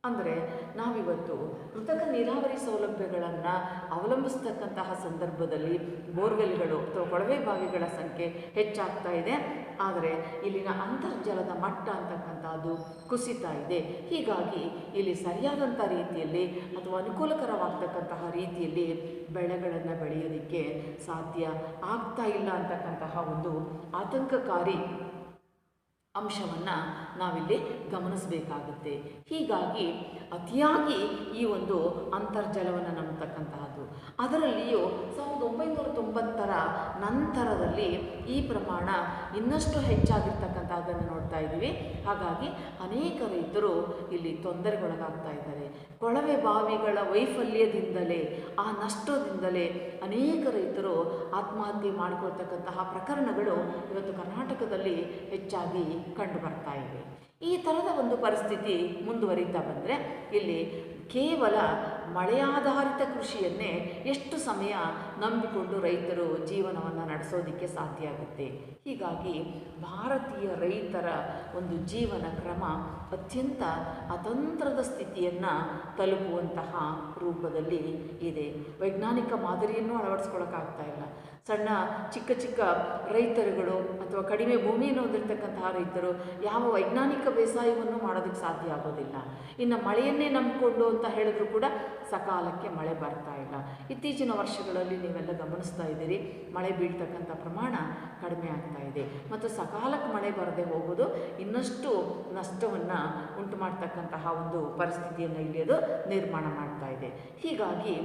ಅಂದರೆ ನಾವಿವತ್ತು ಕೃತಕ ನೀರಾವರಿ ಸೌಲಭ್ಯಗಳನ್ನು ಅವಲಂಬಿಸ್ತಕ್ಕಂತಹ ಸಂದರ್ಭದಲ್ಲಿ ಬೋರ್ವೆಲ್ಗಳು ಅಥವಾ ಕೊಳವೆ ಬಾವಿಗಳ ಸಂಖ್ಯೆ ಹೆಚ್ಚಾಗ್ತಾ ಇದೆ. ಆದರೆ ಇಲ್ಲಿನ ಅಂತರ್ಜಲದ ಮಟ್ಟ ಅಂತಕ್ಕಂಥದ್ದು ಕುಸಿತಾ ಇದೆ. ಹೀಗಾಗಿ ಇಲ್ಲಿ ಸರಿಯಾದಂಥ ರೀತಿಯಲ್ಲಿ ಅಥವಾ ಅನುಕೂಲಕರವಾಗ್ತಕ್ಕಂತಹ ರೀತಿಯಲ್ಲಿ ಬೆಳೆಗಳನ್ನು ಬೆಳೆಯೋದಕ್ಕೆ ಸಾಧ್ಯ ಆಗ್ತಾ ಇಲ್ಲ ಅಂತಕ್ಕಂತಹ ಒಂದು ಆತಂಕಕಾರಿ ಅಂಶವನ್ನು ನಾವಿಲ್ಲಿ ಗಮನಿಸಬೇಕಾಗುತ್ತೆ. ಹೀಗಾಗಿ ಅತಿಯಾಗಿ ಈ ಒಂದು ಅಂತರ್ಜಲವನ್ನು ನಂಬತಕ್ಕಂತಹದ್ದು, ಅದರಲ್ಲಿಯೂ 1990ರ ನಂತರದಲ್ಲಿ ಈ ಪ್ರಮಾಣ ಇನ್ನಷ್ಟು ಹೆಚ್ಚಾಗಿರ್ತಕ್ಕಂಥದ್ದನ್ನು ನೋಡ್ತಾ ಇದ್ದೀವಿ. ಹಾಗಾಗಿ ಅನೇಕ ರೈತರು ಇಲ್ಲಿ ತೊಂದರೆಗೊಳಗಾಗ್ತಾ ಇದ್ದಾರೆ. ಕೊಳವೆ ಬಾವಿಗಳ ವೈಫಲ್ಯದಿಂದಲೇ, ಆ ನಷ್ಟದಿಂದಲೇ ಅನೇಕ ರೈತರು ಆತ್ಮಹತ್ಯೆ ಮಾಡಿಕೊಳ್ತಕ್ಕಂತಹ ಪ್ರಕರಣಗಳು ಇವತ್ತು ಕರ್ನಾಟಕದಲ್ಲಿ ಹೆಚ್ಚಾಗಿ ಕಂಡು ಬರ್ತಾ ಇವೆ. ಈ ಥರದ ಒಂದು ಪರಿಸ್ಥಿತಿ ಮುಂದುವರಿತಾ ಬಂದರೆ ಇಲ್ಲಿ ಕೇವಲ ಮಳೆಯಾಧಾರಿತ ಕೃಷಿಯನ್ನೇ ಎಷ್ಟು ಸಮಯ ನಂಬಿಕೊಂಡು ರೈತರು ಜೀವನವನ್ನು ನಡೆಸೋದಕ್ಕೆ ಸಾಧ್ಯ ಆಗುತ್ತೆ. ಹೀಗಾಗಿ ಭಾರತೀಯ ರೈತರ ಒಂದು ಜೀವನ ಕ್ರಮ ಅತ್ಯಂತ ಅತಂತ್ರದ ಸ್ಥಿತಿಯನ್ನು ತಲುಪುವಂತಹ ರೂಪದಲ್ಲಿ ಇದೆ. ವೈಜ್ಞಾನಿಕ ಮಾದರಿಯನ್ನು ಅಳವಡಿಸ್ಕೊಳ್ಳೋಕ್ಕಾಗ್ತಾ ಇಲ್ಲ. ಸಣ್ಣ ಚಿಕ್ಕ ಚಿಕ್ಕ ರೈತರುಗಳು ಅಥವಾ ಕಡಿಮೆ ಭೂಮಿಯನ್ನು ಹೊಂದಿರತಕ್ಕಂತಹ ರೈತರು ಯಾವ ವೈಜ್ಞಾನಿಕ ಬೇಸಾಯವನ್ನು ಮಾಡೋದಕ್ಕೆ ಸಾಧ್ಯ ಆಗೋದಿಲ್ಲ. ಇನ್ನು ಮಳೆಯನ್ನೇ ನಂಬಿಕೊಂಡು ಅಂತ ಹೇಳಿದ್ರು ಕೂಡ ಸಕಾಲಕ್ಕೆ ಮಳೆ ಬರ್ತಾ ಇಲ್ಲ. ಇತ್ತೀಚಿನ ವರ್ಷಗಳಲ್ಲಿ ನೀವೆಲ್ಲ ಗಮನಿಸ್ತಾ ಇದ್ದೀರಿ, ಮಳೆ ಬೀಳ್ತಕ್ಕಂಥ ಪ್ರಮಾಣ ಕಡಿಮೆ ಆಗ್ತಾ ಇದೆ. ಮತ್ತು ಸಕಾಲಕ್ಕೆ ಮಳೆ ಬರದೆ ಹೋಗೋದು ಇನ್ನಷ್ಟು ನಷ್ಟವನ್ನು ಉಂಟು ಮಾಡ್ತಕ್ಕಂತಹ ಒಂದು ಪರಿಸ್ಥಿತಿಯನ್ನು ಇಲ್ಲಿ ಅದು ನಿರ್ಮಾಣ ಮಾಡ್ತಾ ಇದೆ. ಹೀಗಾಗಿ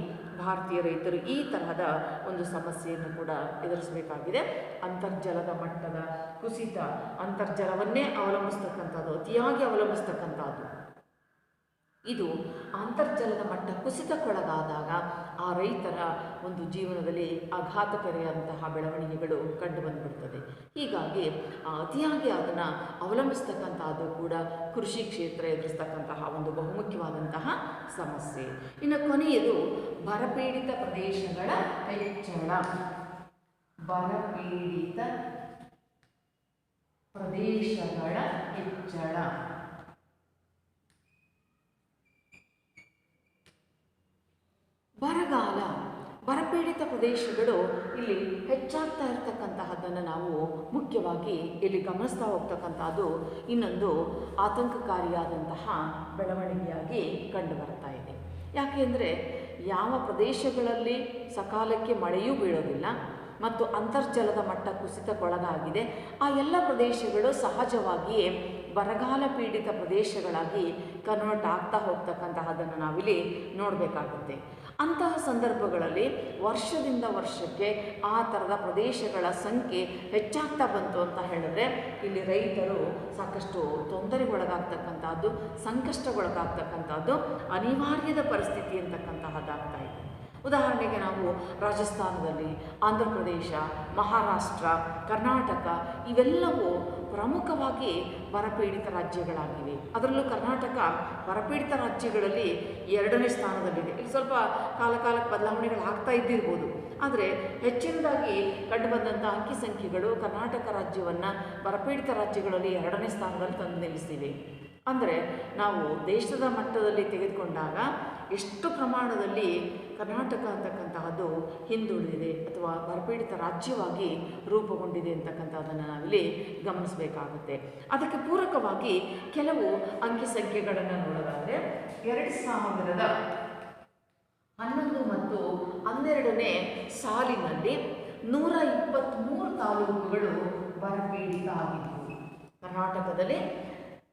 ಭಾರತೀಯ ರೈತರು ಈ ತರಹದ ಒಂದು ಸಮಸ್ಯೆಯನ್ನು ಕೂಡ ಎದುರಿಸಬೇಕಾಗಿದೆ. ಅಂತರ್ಜಲದ ಮಟ್ಟದ ಕುಸಿತ, ಅಂತರ್ಜಲವನ್ನೇ ಅವಲಂಬಿಸ್ತಕ್ಕಂಥದ್ದು, ಅತಿಯಾಗಿ ಅವಲಂಬಿಸ್ತಕ್ಕಂಥದ್ದು, ಇದು ಅಂತರ್ಜಲದ ಮಟ್ಟ ಕುಸಿತಕ್ಕೊಳಗಾದಾಗ ಆ ರೈತರ ಒಂದು ಜೀವನದಲ್ಲಿ ಆಘಾತಕಾರಿಯಾದಂತಹ ಬೆಳವಣಿಗೆಗಳು ಕಂಡು ಬಂದುಬಿಡ್ತದೆ. ಹೀಗಾಗಿ ಅತಿಯಾಗಿ ಅದನ್ನು ಅವಲಂಬಿಸ್ತಕ್ಕಂಥದ್ದು ಕೂಡ ಕೃಷಿ ಕ್ಷೇತ್ರ ಎದುರಿಸ್ತಕ್ಕಂತಹ ಒಂದು ಬಹುಮುಖ್ಯವಾದಂತಹ ಸಮಸ್ಯೆ. ಇನ್ನು ಕೊನೆಯದು ಬರಪೀಡಿತ ಪ್ರದೇಶಗಳ ಹೆಚ್ಚಳ. ಬರಪೀಡಿತ ಪ್ರದೇಶಗಳ ಹೆಚ್ಚಳ. ಬರಗಾಲ, ಬರಪೀಡಿತ ಪ್ರದೇಶಗಳು ಇಲ್ಲಿ ಹೆಚ್ಚಾಗ್ತಾ ಇರತಕ್ಕಂತಹದ್ದನ್ನು ನಾವು ಮುಖ್ಯವಾಗಿ ಇಲ್ಲಿ ಗಮನಿಸ್ತಾ ಹೋಗ್ತಕ್ಕಂಥದ್ದು ಇನ್ನೊಂದು ಆತಂಕಕಾರಿಯಾದಂತಹ ಬೆಳವಣಿಗೆಯಾಗಿ ಕಂಡು ಬರ್ತಾ ಇದೆ. ಯಾಕೆಂದರೆ ಯಾವ ಪ್ರದೇಶಗಳಲ್ಲಿ ಸಕಾಲಕ್ಕೆ ಮಳೆಯೂ ಬೀಳೋದಿಲ್ಲ ಮತ್ತು ಅಂತರ್ಜಲದ ಮಟ್ಟ ಕುಸಿತಕ್ಕೊಳಗಾಗಿದೆ, ಆ ಎಲ್ಲ ಪ್ರದೇಶಗಳು ಸಹಜವಾಗಿಯೇ ಬರಗಾಲ ಪೀಡಿತ ಪ್ರದೇಶಗಳಾಗಿ ಕನ್ವರ್ಟ್ ಆಗ್ತಾ ಹೋಗ್ತಕ್ಕಂತಹದ್ದನ್ನು ನಾವಿಲ್ಲಿ ನೋಡಬೇಕಾಗುತ್ತೆ. ಅಂತಹ ಸಂದರ್ಭಗಳಲ್ಲಿ ವರ್ಷದಿಂದ ವರ್ಷಕ್ಕೆ ಆ ಥರದ ಪ್ರದೇಶಗಳ ಸಂಖ್ಯೆ ಹೆಚ್ಚಾಗ್ತಾ ಬಂತು ಅಂತ ಹೇಳಿದ್ರೆ ಇಲ್ಲಿ ರೈತರು ಸಾಕಷ್ಟು ತೊಂದರೆಗೊಳಗಾಗ್ತಕ್ಕಂಥದ್ದು, ಸಂಕಷ್ಟಗೊಳಗಾಗ್ತಕ್ಕಂಥದ್ದು ಅನಿವಾರ್ಯದ ಪರಿಸ್ಥಿತಿ ಅಂತಕ್ಕಂತಹದ್ದಾಗ್ತಾ ಇದೆ. ಉದಾಹರಣೆಗೆ ನಾವು ರಾಜಸ್ಥಾನದಲ್ಲಿ, ಆಂಧ್ರ ಪ್ರದೇಶ, ಮಹಾರಾಷ್ಟ್ರ, ಕರ್ನಾಟಕ ಇವೆಲ್ಲವೂ ಪ್ರಮುಖವಾಗಿ ಬರಪೀಡಿತ ರಾಜ್ಯಗಳಾಗಿವೆ. ಅದರಲ್ಲೂ ಕರ್ನಾಟಕ ಬರಪೀಡಿತ ರಾಜ್ಯಗಳಲ್ಲಿ 2ನೇ ಸ್ಥಾನದಲ್ಲಿದೆ. ಇಲ್ಲಿ ಸ್ವಲ್ಪ ಕಾಲಕ್ಕೆ ಬದಲಾವಣೆಗಳಾಗ್ತಾ ಇದ್ದಿರ್ಬೋದು, ಆದರೆ ಹೆಚ್ಚಿನದಾಗಿ ಕಂಡುಬಂದಂಥ ಅಂಕಿ ಸಂಖ್ಯೆಗಳು ಕರ್ನಾಟಕ ರಾಜ್ಯವನ್ನು ಬರಪೀಡಿತ ರಾಜ್ಯಗಳಲ್ಲಿ 2ನೇ ಸ್ಥಾನದಲ್ಲಿ ತಂದು ನಿಲ್ಲಿಸಿವೆ. ಅಂದರೆ ನಾವು ದೇಶದ ಮಟ್ಟದಲ್ಲಿ ತೆಗೆದುಕೊಂಡಾಗ ಎಷ್ಟು ಪ್ರಮಾಣದಲ್ಲಿ ಕರ್ನಾಟಕ ಅಂತಕ್ಕಂತಹದ್ದು ಹಿಂದುಳಿದಿದೆ ಅಥವಾ ಬರಪೀಡಿತ ರಾಜ್ಯವಾಗಿ ರೂಪುಗೊಂಡಿದೆ ಅಂತಕ್ಕಂಥದ್ದನ್ನು ನಾವಿಲ್ಲಿ ಗಮನಿಸಬೇಕಾಗುತ್ತೆ. ಅದಕ್ಕೆ ಪೂರಕವಾಗಿ ಕೆಲವು ಅಂಕಿ ಸಂಖ್ಯೆಗಳನ್ನು ನೋಡೋದಾದರೆ 2011 ಮತ್ತು 12ನೇ ಸಾಲಿನಲ್ಲಿ 123 ತಾಲೂಕುಗಳು ಬರಪೀಡಿತ ಆಗಿದ್ದವು. ಕರ್ನಾಟಕದಲ್ಲಿ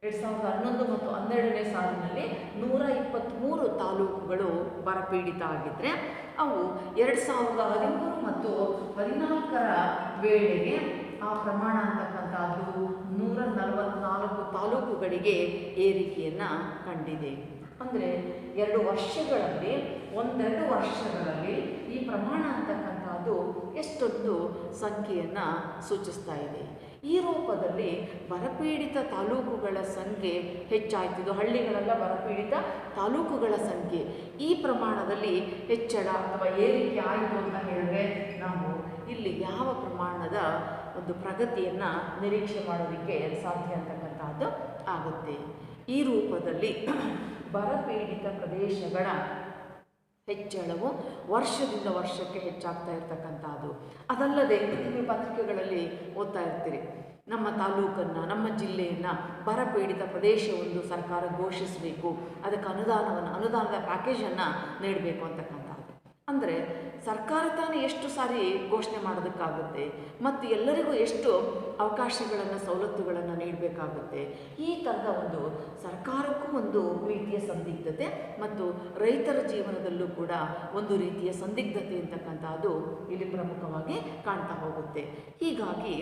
2011 ಮತ್ತು 12ನೇ ಸಾಲಿನಲ್ಲಿ 123 ತಾಲೂಕುಗಳು ಬರಪೀಡಿತ ಆಗಿದ್ದರೆ ಅವು 2013 ಮತ್ತು 14ರ ವೇಳೆಗೆ ಆ ಪ್ರಮಾಣ ಅಂತಕ್ಕಂಥದ್ದು 144 ತಾಲೂಕುಗಳಿಗೆ ಏರಿಕೆಯನ್ನು ಕಂಡಿದೆ. ಅಂದರೆ 2 ವರ್ಷಗಳಲ್ಲಿ, 1-2 ವರ್ಷಗಳಲ್ಲಿ ಈ ಪ್ರಮಾಣ ಅಂತಕ್ಕಂಥದ್ದು ಎಷ್ಟೊಂದು ಸಂಖ್ಯೆಯನ್ನು ಸೂಚಿಸ್ತಾ ಇದೆ. ಈ ರೂಪದಲ್ಲಿ ಬರಪೀಡಿತ ತಾಲೂಕುಗಳ ಸಂಖ್ಯೆ ಹೆಚ್ಚಾಯ್ತಿದ್ದು, ಹಳ್ಳಿಗಳೆಲ್ಲ ಬರಪೀಡಿತ ತಾಲೂಕುಗಳ ಸಂಖ್ಯೆ ಈ ಪ್ರಮಾಣದಲ್ಲಿ ಹೆಚ್ಚಳ ಅಥವಾ ಏರಿಕೆ ಆಯಿತು ಅಂತ ಹೇಳಿದ್ರೆ ನಾವು ಇಲ್ಲಿ ಯಾವ ಪ್ರಮಾಣದ ಒಂದು ಪ್ರಗತಿಯನ್ನು ನಿರೀಕ್ಷೆ ಮಾಡೋದಕ್ಕೆ ಸಾಧ್ಯ ಅಂತಕ್ಕಂಥದ್ದು ಆಗುತ್ತೆ. ಈ ರೂಪದಲ್ಲಿ ಬರಪೀಡಿತ ಪ್ರದೇಶಗಳ ಹೆಚ್ಚಳವು ವರ್ಷದಿಂದ ವರ್ಷಕ್ಕೆ ಹೆಚ್ಚಾಗ್ತಾ ಇರ್ತಕ್ಕಂಥದ್ದು. ಅದಲ್ಲದೆ ನೀವು ಪತ್ರಿಕೆಗಳಲ್ಲಿ ಓದ್ತಾ ಇರ್ತೀರಿ, ನಮ್ಮ ತಾಲೂಕನ್ನು, ನಮ್ಮ ಜಿಲ್ಲೆಯನ್ನು ಬರಪೀಡಿತ ಪ್ರದೇಶವೊಂದು ಸರ್ಕಾರ ಘೋಷಿಸಬೇಕು, ಅದಕ್ಕೆ ಅನುದಾನದ ಪ್ಯಾಕೇಜನ್ನು ನೀಡಬೇಕು ಅಂತಕ್ಕಂಥದ್ದು. ಅಂದರೆ ಸರ್ಕಾರ ತಾನೇ ಎಷ್ಟು ಸಾರಿ ಘೋಷಣೆ ಮಾಡೋದಕ್ಕಾಗುತ್ತೆ ಮತ್ತು ಎಲ್ಲರಿಗೂ ಎಷ್ಟು ಅವಕಾಶಗಳನ್ನು, ಸವಲತ್ತುಗಳನ್ನು ನೀಡಬೇಕಾಗುತ್ತೆ. ಈ ಥರದ ಒಂದು ಸರ್ಕಾರಕ್ಕೂ ಒಂದು ರೀತಿಯ ಸಂದಿಗ್ಧತೆ ಮತ್ತು ರೈತರ ಜೀವನದಲ್ಲೂ ಕೂಡ ಒಂದು ರೀತಿಯ ಸಂದಿಗ್ಧತೆ ಅಂತಕ್ಕಂಥದ್ದು ಇಲ್ಲಿ ಪ್ರಮುಖವಾಗಿ ಕಾಣ್ತಾ ಹೋಗುತ್ತೆ. ಹೀಗಾಗಿ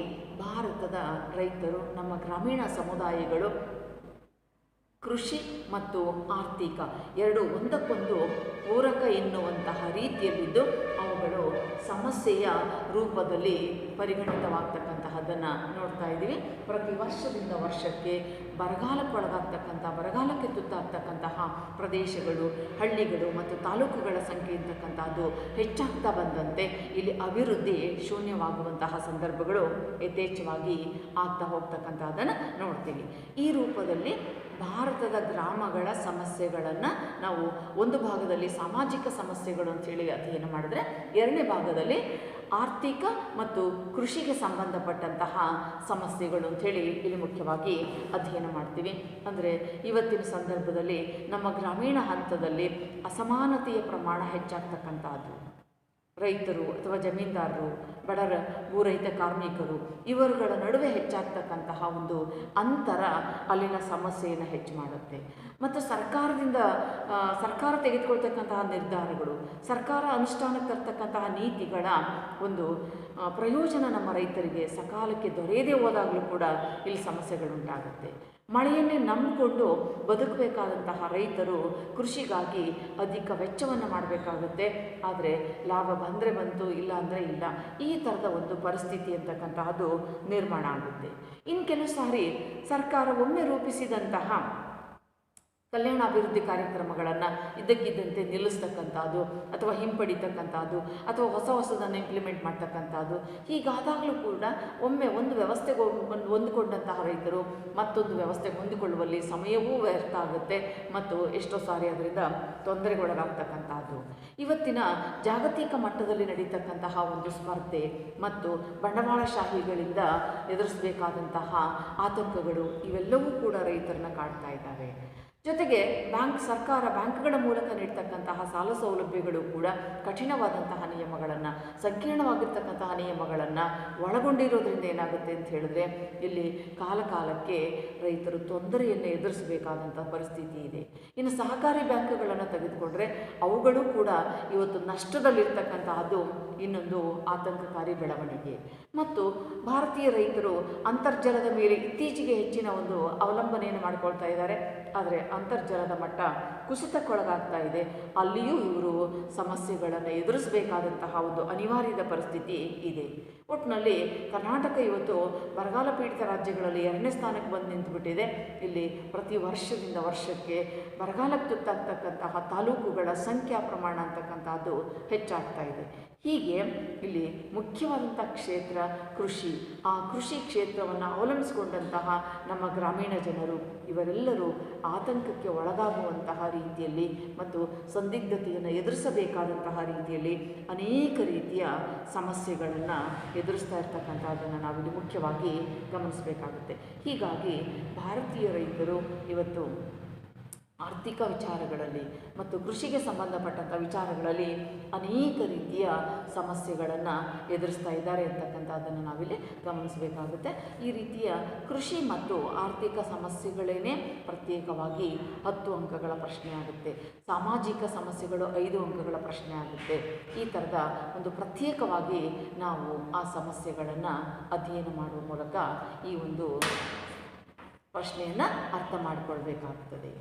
ಭಾರತದ ರೈತರು, ನಮ್ಮ ಗ್ರಾಮೀಣ ಸಮುದಾಯಗಳು ಕೃಷಿ ಮತ್ತು ಆರ್ಥಿಕ ಎರಡು ಒಂದಕ್ಕೊಂದು ಪೂರಕ ಎನ್ನುವಂತಹ ರೀತಿಯಲ್ಲಿದ್ದು ಅವುಗಳು ಸಮಸ್ಯೆಯ ರೂಪದಲ್ಲಿ ಪರಿಗಣಿತವಾಗ್ತಕ್ಕಂತಹದ್ದನ್ನು ನೋಡ್ತಾ ಇದ್ದೀವಿ. ಪ್ರತಿ ವರ್ಷದಿಂದ ವರ್ಷಕ್ಕೆ ಬರಗಾಲಕ್ಕೆ ತುತ್ತಾಗ್ತಕ್ಕಂತಹ ಪ್ರದೇಶಗಳು, ಹಳ್ಳಿಗಳು ಮತ್ತು ತಾಲೂಕುಗಳ ಸಂಖ್ಯೆ ಇರ್ತಕ್ಕಂಥದ್ದು ಹೆಚ್ಚಾಗ್ತಾ ಬಂದಂತೆ ಇಲ್ಲಿ ಅಭಿವೃದ್ಧಿ ಶೂನ್ಯವಾಗುವಂತಹ ಸಂದರ್ಭಗಳು ಯಥೇಚ್ಛವಾಗಿ ಆಗ್ತಾ ಹೋಗ್ತಕ್ಕಂಥದ್ದನ್ನು ನೋಡ್ತೀವಿ. ಈ ರೂಪದಲ್ಲಿ ಭಾರತದ ಗ್ರಾಮಗಳ ಸಮಸ್ಯೆಗಳನ್ನು ನಾವು ಒಂದು ಭಾಗದಲ್ಲಿ ಸಾಮಾಜಿಕ ಸಮಸ್ಯೆಗಳು ಅಂತೇಳಿ ಅಧ್ಯಯನ ಮಾಡಿದ್ರೆ, ಎರಡನೇ ಭಾಗದಲ್ಲಿ ಆರ್ಥಿಕ ಮತ್ತು ಕೃಷಿಗೆ ಸಂಬಂಧಪಟ್ಟಂತಹ ಸಮಸ್ಯೆಗಳು ಅಂಥೇಳಿ ಇಲ್ಲಿ ಮುಖ್ಯವಾಗಿ ಅಧ್ಯಯನ ಮಾಡ್ತೀವಿ. ಅಂದರೆ ಇವತ್ತಿನ ಸಂದರ್ಭದಲ್ಲಿ ನಮ್ಮ ಗ್ರಾಮೀಣ ಹಂತದಲ್ಲಿ ಅಸಮಾನತೆಯ ಪ್ರಮಾಣ ಹೆಚ್ಚಾಗ್ತಕ್ಕಂಥದ್ದು. ರೈತರು ಅಥವಾ ಜಮೀನ್ದಾರರು, ಬಡರ ಭೂರಹಿತ ಕಾರ್ಮಿಕರು ಇವರುಗಳ ನಡುವೆ ಹೆಚ್ಚಾಗ್ತಕ್ಕಂತಹ ಒಂದು ಅಂತರ ಅಲ್ಲಿನ ಸಮಸ್ಯೆಯನ್ನು ಹೆಚ್ಚು ಮಾಡುತ್ತೆ. ಮತ್ತು ಸರ್ಕಾರ ತೆಗೆದುಕೊಳ್ತಕ್ಕಂತಹ ನಿರ್ಧಾರಗಳು, ಸರ್ಕಾರ ಅನುಷ್ಠಾನಕ್ಕೆ ತರ್ತಕ್ಕಂತಹ ನೀತಿಗಳ ಒಂದು ಪ್ರಯೋಜನ ನಮ್ಮ ರೈತರಿಗೆ ಸಕಾಲಕ್ಕೆ ದೊರೆಯದೇ ಹೋದಾಗಲೂ ಕೂಡ ಇಲ್ಲಿ ಸಮಸ್ಯೆಗಳುಂಟಾಗುತ್ತೆ. ಮಳೆಯನ್ನೇ ನಂಬಿಕೊಂಡು ಬದುಕಬೇಕಾದಂತಹ ರೈತರು ಕೃಷಿಗಾಗಿ ಅಧಿಕ ವೆಚ್ಚವನ್ನು ಮಾಡಬೇಕಾಗುತ್ತೆ. ಆದರೆ ಲಾಭ ಬಂದರೆ ಬಂತು, ಇಲ್ಲ ಅಂದರೆ ಇಲ್ಲ, ಈ ಥರದ ಒಂದು ಪರಿಸ್ಥಿತಿ ಅಂತಕ್ಕಂತಹದ್ದು ನಿರ್ಮಾಣ ಆಗುತ್ತೆ. ಇನ್ನು ಕೆಲವು ಸಾರಿ ಸರ್ಕಾರ ಒಮ್ಮೆ ರೂಪಿಸಿದಂತಹ ಕಲ್ಯಾಣ ಅಭಿವೃದ್ಧಿ ಕಾರ್ಯಕ್ರಮಗಳನ್ನು ಇದ್ದಕ್ಕಿದ್ದಂತೆ ನಿಲ್ಲಿಸ್ತಕ್ಕಂಥದ್ದು ಅಥವಾ ಹಿಂಪಡಿತಕ್ಕಂಥದ್ದು ಅಥವಾ ಹೊಸದನ್ನು ಇಂಪ್ಲಿಮೆಂಟ್ ಮಾಡ್ತಕ್ಕಂಥದ್ದು, ಹೀಗಾದಾಗಲೂ ಕೂಡ ಒಮ್ಮೆ ಒಂದು ವ್ಯವಸ್ಥೆಗೆ ಹೊಂದಿಕೊಂಡಂತಹ ರೈತರು ಮತ್ತೊಂದು ವ್ಯವಸ್ಥೆಗೆ ಹೊಂದಿಕೊಳ್ಳುವಲ್ಲಿ ಸಮಯವೂ ವ್ಯರ್ಥ ಆಗುತ್ತೆ ಮತ್ತು ಎಷ್ಟೋ ಸಾರಿ ಅದರಿಂದ ತೊಂದರೆಗೊಳಗಾಗ್ತಕ್ಕಂಥದ್ದು. ಇವತ್ತಿನ ಜಾಗತಿಕ ಮಟ್ಟದಲ್ಲಿ ನಡೀತಕ್ಕಂತಹ ಒಂದು ಸ್ಪರ್ಧೆ ಮತ್ತು ಬಂಡವಾಳಶಾಹಿಗಳಿಂದ ಎದುರಿಸಬೇಕಾದಂತಹ ಆತಂಕಗಳು ಇವೆಲ್ಲವೂ ಕೂಡ ರೈತರನ್ನ ಕಾಡ್ತಾ ಇದ್ದಾವೆ. ಜೊತೆಗೆ ಸರ್ಕಾರ ಬ್ಯಾಂಕ್ಗಳ ಮೂಲಕ ನೀಡ್ತಕ್ಕಂತಹ ಸಾಲ ಸೌಲಭ್ಯಗಳು ಕೂಡ ಕಠಿಣವಾದಂತಹ ನಿಯಮಗಳನ್ನು, ಸಂಕೀರ್ಣವಾಗಿರ್ತಕ್ಕಂತಹ ನಿಯಮಗಳನ್ನು ಒಳಗೊಂಡಿರೋದ್ರಿಂದ ಏನಾಗುತ್ತೆ ಅಂತ ಹೇಳಿದ್ರೆ ಇಲ್ಲಿ ಕಾಲಕ್ಕೆ ರೈತರು ತೊಂದರೆಯನ್ನು ಎದುರಿಸಬೇಕಾದಂಥ ಪರಿಸ್ಥಿತಿ ಇದೆ. ಇನ್ನು ಸಹಕಾರಿ ಬ್ಯಾಂಕ್ಗಳನ್ನು ತೆಗೆದುಕೊಂಡ್ರೆ ಅವುಗಳು ಕೂಡ ಇವತ್ತು ನಷ್ಟದಲ್ಲಿರ್ತಕ್ಕಂತಹದ್ದು ಇನ್ನೊಂದು ಆತಂಕಕಾರಿ ಬೆಳವಣಿಗೆ. ಮತ್ತು ಭಾರತೀಯ ರೈತರು ಅಂತರ್ಜಲದ ಮೇಲೆ ಇತ್ತೀಚೆಗೆ ಹೆಚ್ಚಿನ ಒಂದು ಅವಲಂಬನೆಯನ್ನು ಮಾಡಿಕೊಳ್ತಾ ಇದ್ದಾರೆ. ಆದರೆ ಅಂತರ್ಜಲದ ಮಟ್ಟ ಕುಸಿತಕ್ಕೊಳಗಾಗ್ತಾ ಇದೆ, ಅಲ್ಲಿಯೂ ಇವರು ಸಮಸ್ಯೆಗಳನ್ನು ಎದುರಿಸಬೇಕಾದಂತಹ ಒಂದು ಅನಿವಾರ್ಯದ ಪರಿಸ್ಥಿತಿ ಇದೆ. ಒಟ್ಟಿನಲ್ಲಿ ಕರ್ನಾಟಕ ಇವತ್ತು ಬರಗಾಲ ಪೀಡಿತ ರಾಜ್ಯಗಳಲ್ಲಿ 2ನೇ ಸ್ಥಾನಕ್ಕೆ ಬಂದು ನಿಂತುಬಿಟ್ಟಿದೆ. ಇಲ್ಲಿ ಪ್ರತಿ ವರ್ಷದಿಂದ ವರ್ಷಕ್ಕೆ ಬರಗಾಲಕ್ಕೆ ತುತ್ತಾಗ್ತಕ್ಕಂತಹ ತಾಲೂಕುಗಳ ಸಂಖ್ಯಾ ಪ್ರಮಾಣ ಅಂತಕ್ಕಂಥದ್ದು ಹೆಚ್ಚಾಗ್ತಾ ಇದೆ. ಹೀಗೆ ಇಲ್ಲಿ ಮುಖ್ಯವಾದಂಥ ಕ್ಷೇತ್ರ ಕೃಷಿ. ಆ ಕೃಷಿ ಕ್ಷೇತ್ರವನ್ನು ಅವಲಂಬಿಸಿಕೊಂಡಂತಹ ನಮ್ಮ ಗ್ರಾಮೀಣ ಜನರು ಇವರೆಲ್ಲರೂ ಆತಂಕಕ್ಕೆ ಒಳಗಾಗುವಂತಹ ರೀತಿಯಲ್ಲಿ ಮತ್ತು ಸಂದಿಗ್ಧತೆಯನ್ನು ಎದುರಿಸಬೇಕಾದಂತಹ ರೀತಿಯಲ್ಲಿ ಅನೇಕ ರೀತಿಯ ಸಮಸ್ಯೆಗಳನ್ನು ಎದುರಿಸ್ತಾ ಇರ್ತಕ್ಕಂಥದ್ದನ್ನು ನಾವಿಲ್ಲಿ ಮುಖ್ಯವಾಗಿ ಗಮನಿಸಬೇಕಾಗುತ್ತೆ. ಹೀಗಾಗಿ ಭಾರತೀಯ ರೈತರು ಇವತ್ತು ಆರ್ಥಿಕ ವಿಚಾರಗಳಲ್ಲಿ ಮತ್ತು ಕೃಷಿಗೆ ಸಂಬಂಧಪಟ್ಟಂಥ ವಿಚಾರಗಳಲ್ಲಿ ಅನೇಕ ರೀತಿಯ ಸಮಸ್ಯೆಗಳನ್ನು ಎದುರಿಸ್ತಾ ಇದ್ದಾರೆ ಅಂತಕ್ಕಂಥದ್ದನ್ನು ನಾವಿಲ್ಲಿ ಗಮನಿಸಬೇಕಾಗುತ್ತೆ. ಈ ರೀತಿಯ ಕೃಷಿ ಮತ್ತು ಆರ್ಥಿಕ ಸಮಸ್ಯೆಗಳೇ ಪ್ರತ್ಯೇಕವಾಗಿ 10 ಅಂಕಗಳ ಪ್ರಶ್ನೆ ಆಗುತ್ತೆ. ಸಾಮಾಜಿಕ ಸಮಸ್ಯೆಗಳು 5 ಅಂಕಗಳ ಪ್ರಶ್ನೆ ಆಗುತ್ತೆ. ಈ ಥರದ ಒಂದು ಪ್ರತ್ಯೇಕವಾಗಿ ನಾವು ಆ ಸಮಸ್ಯೆಗಳನ್ನು ಅಧ್ಯಯನ ಮಾಡುವ ಮೂಲಕ ಈ ಒಂದು ಪ್ರಶ್ನೆಯನ್ನು ಅರ್ಥ ಮಾಡಿಕೊಳ್ಬೇಕಾಗ್ತದೆ.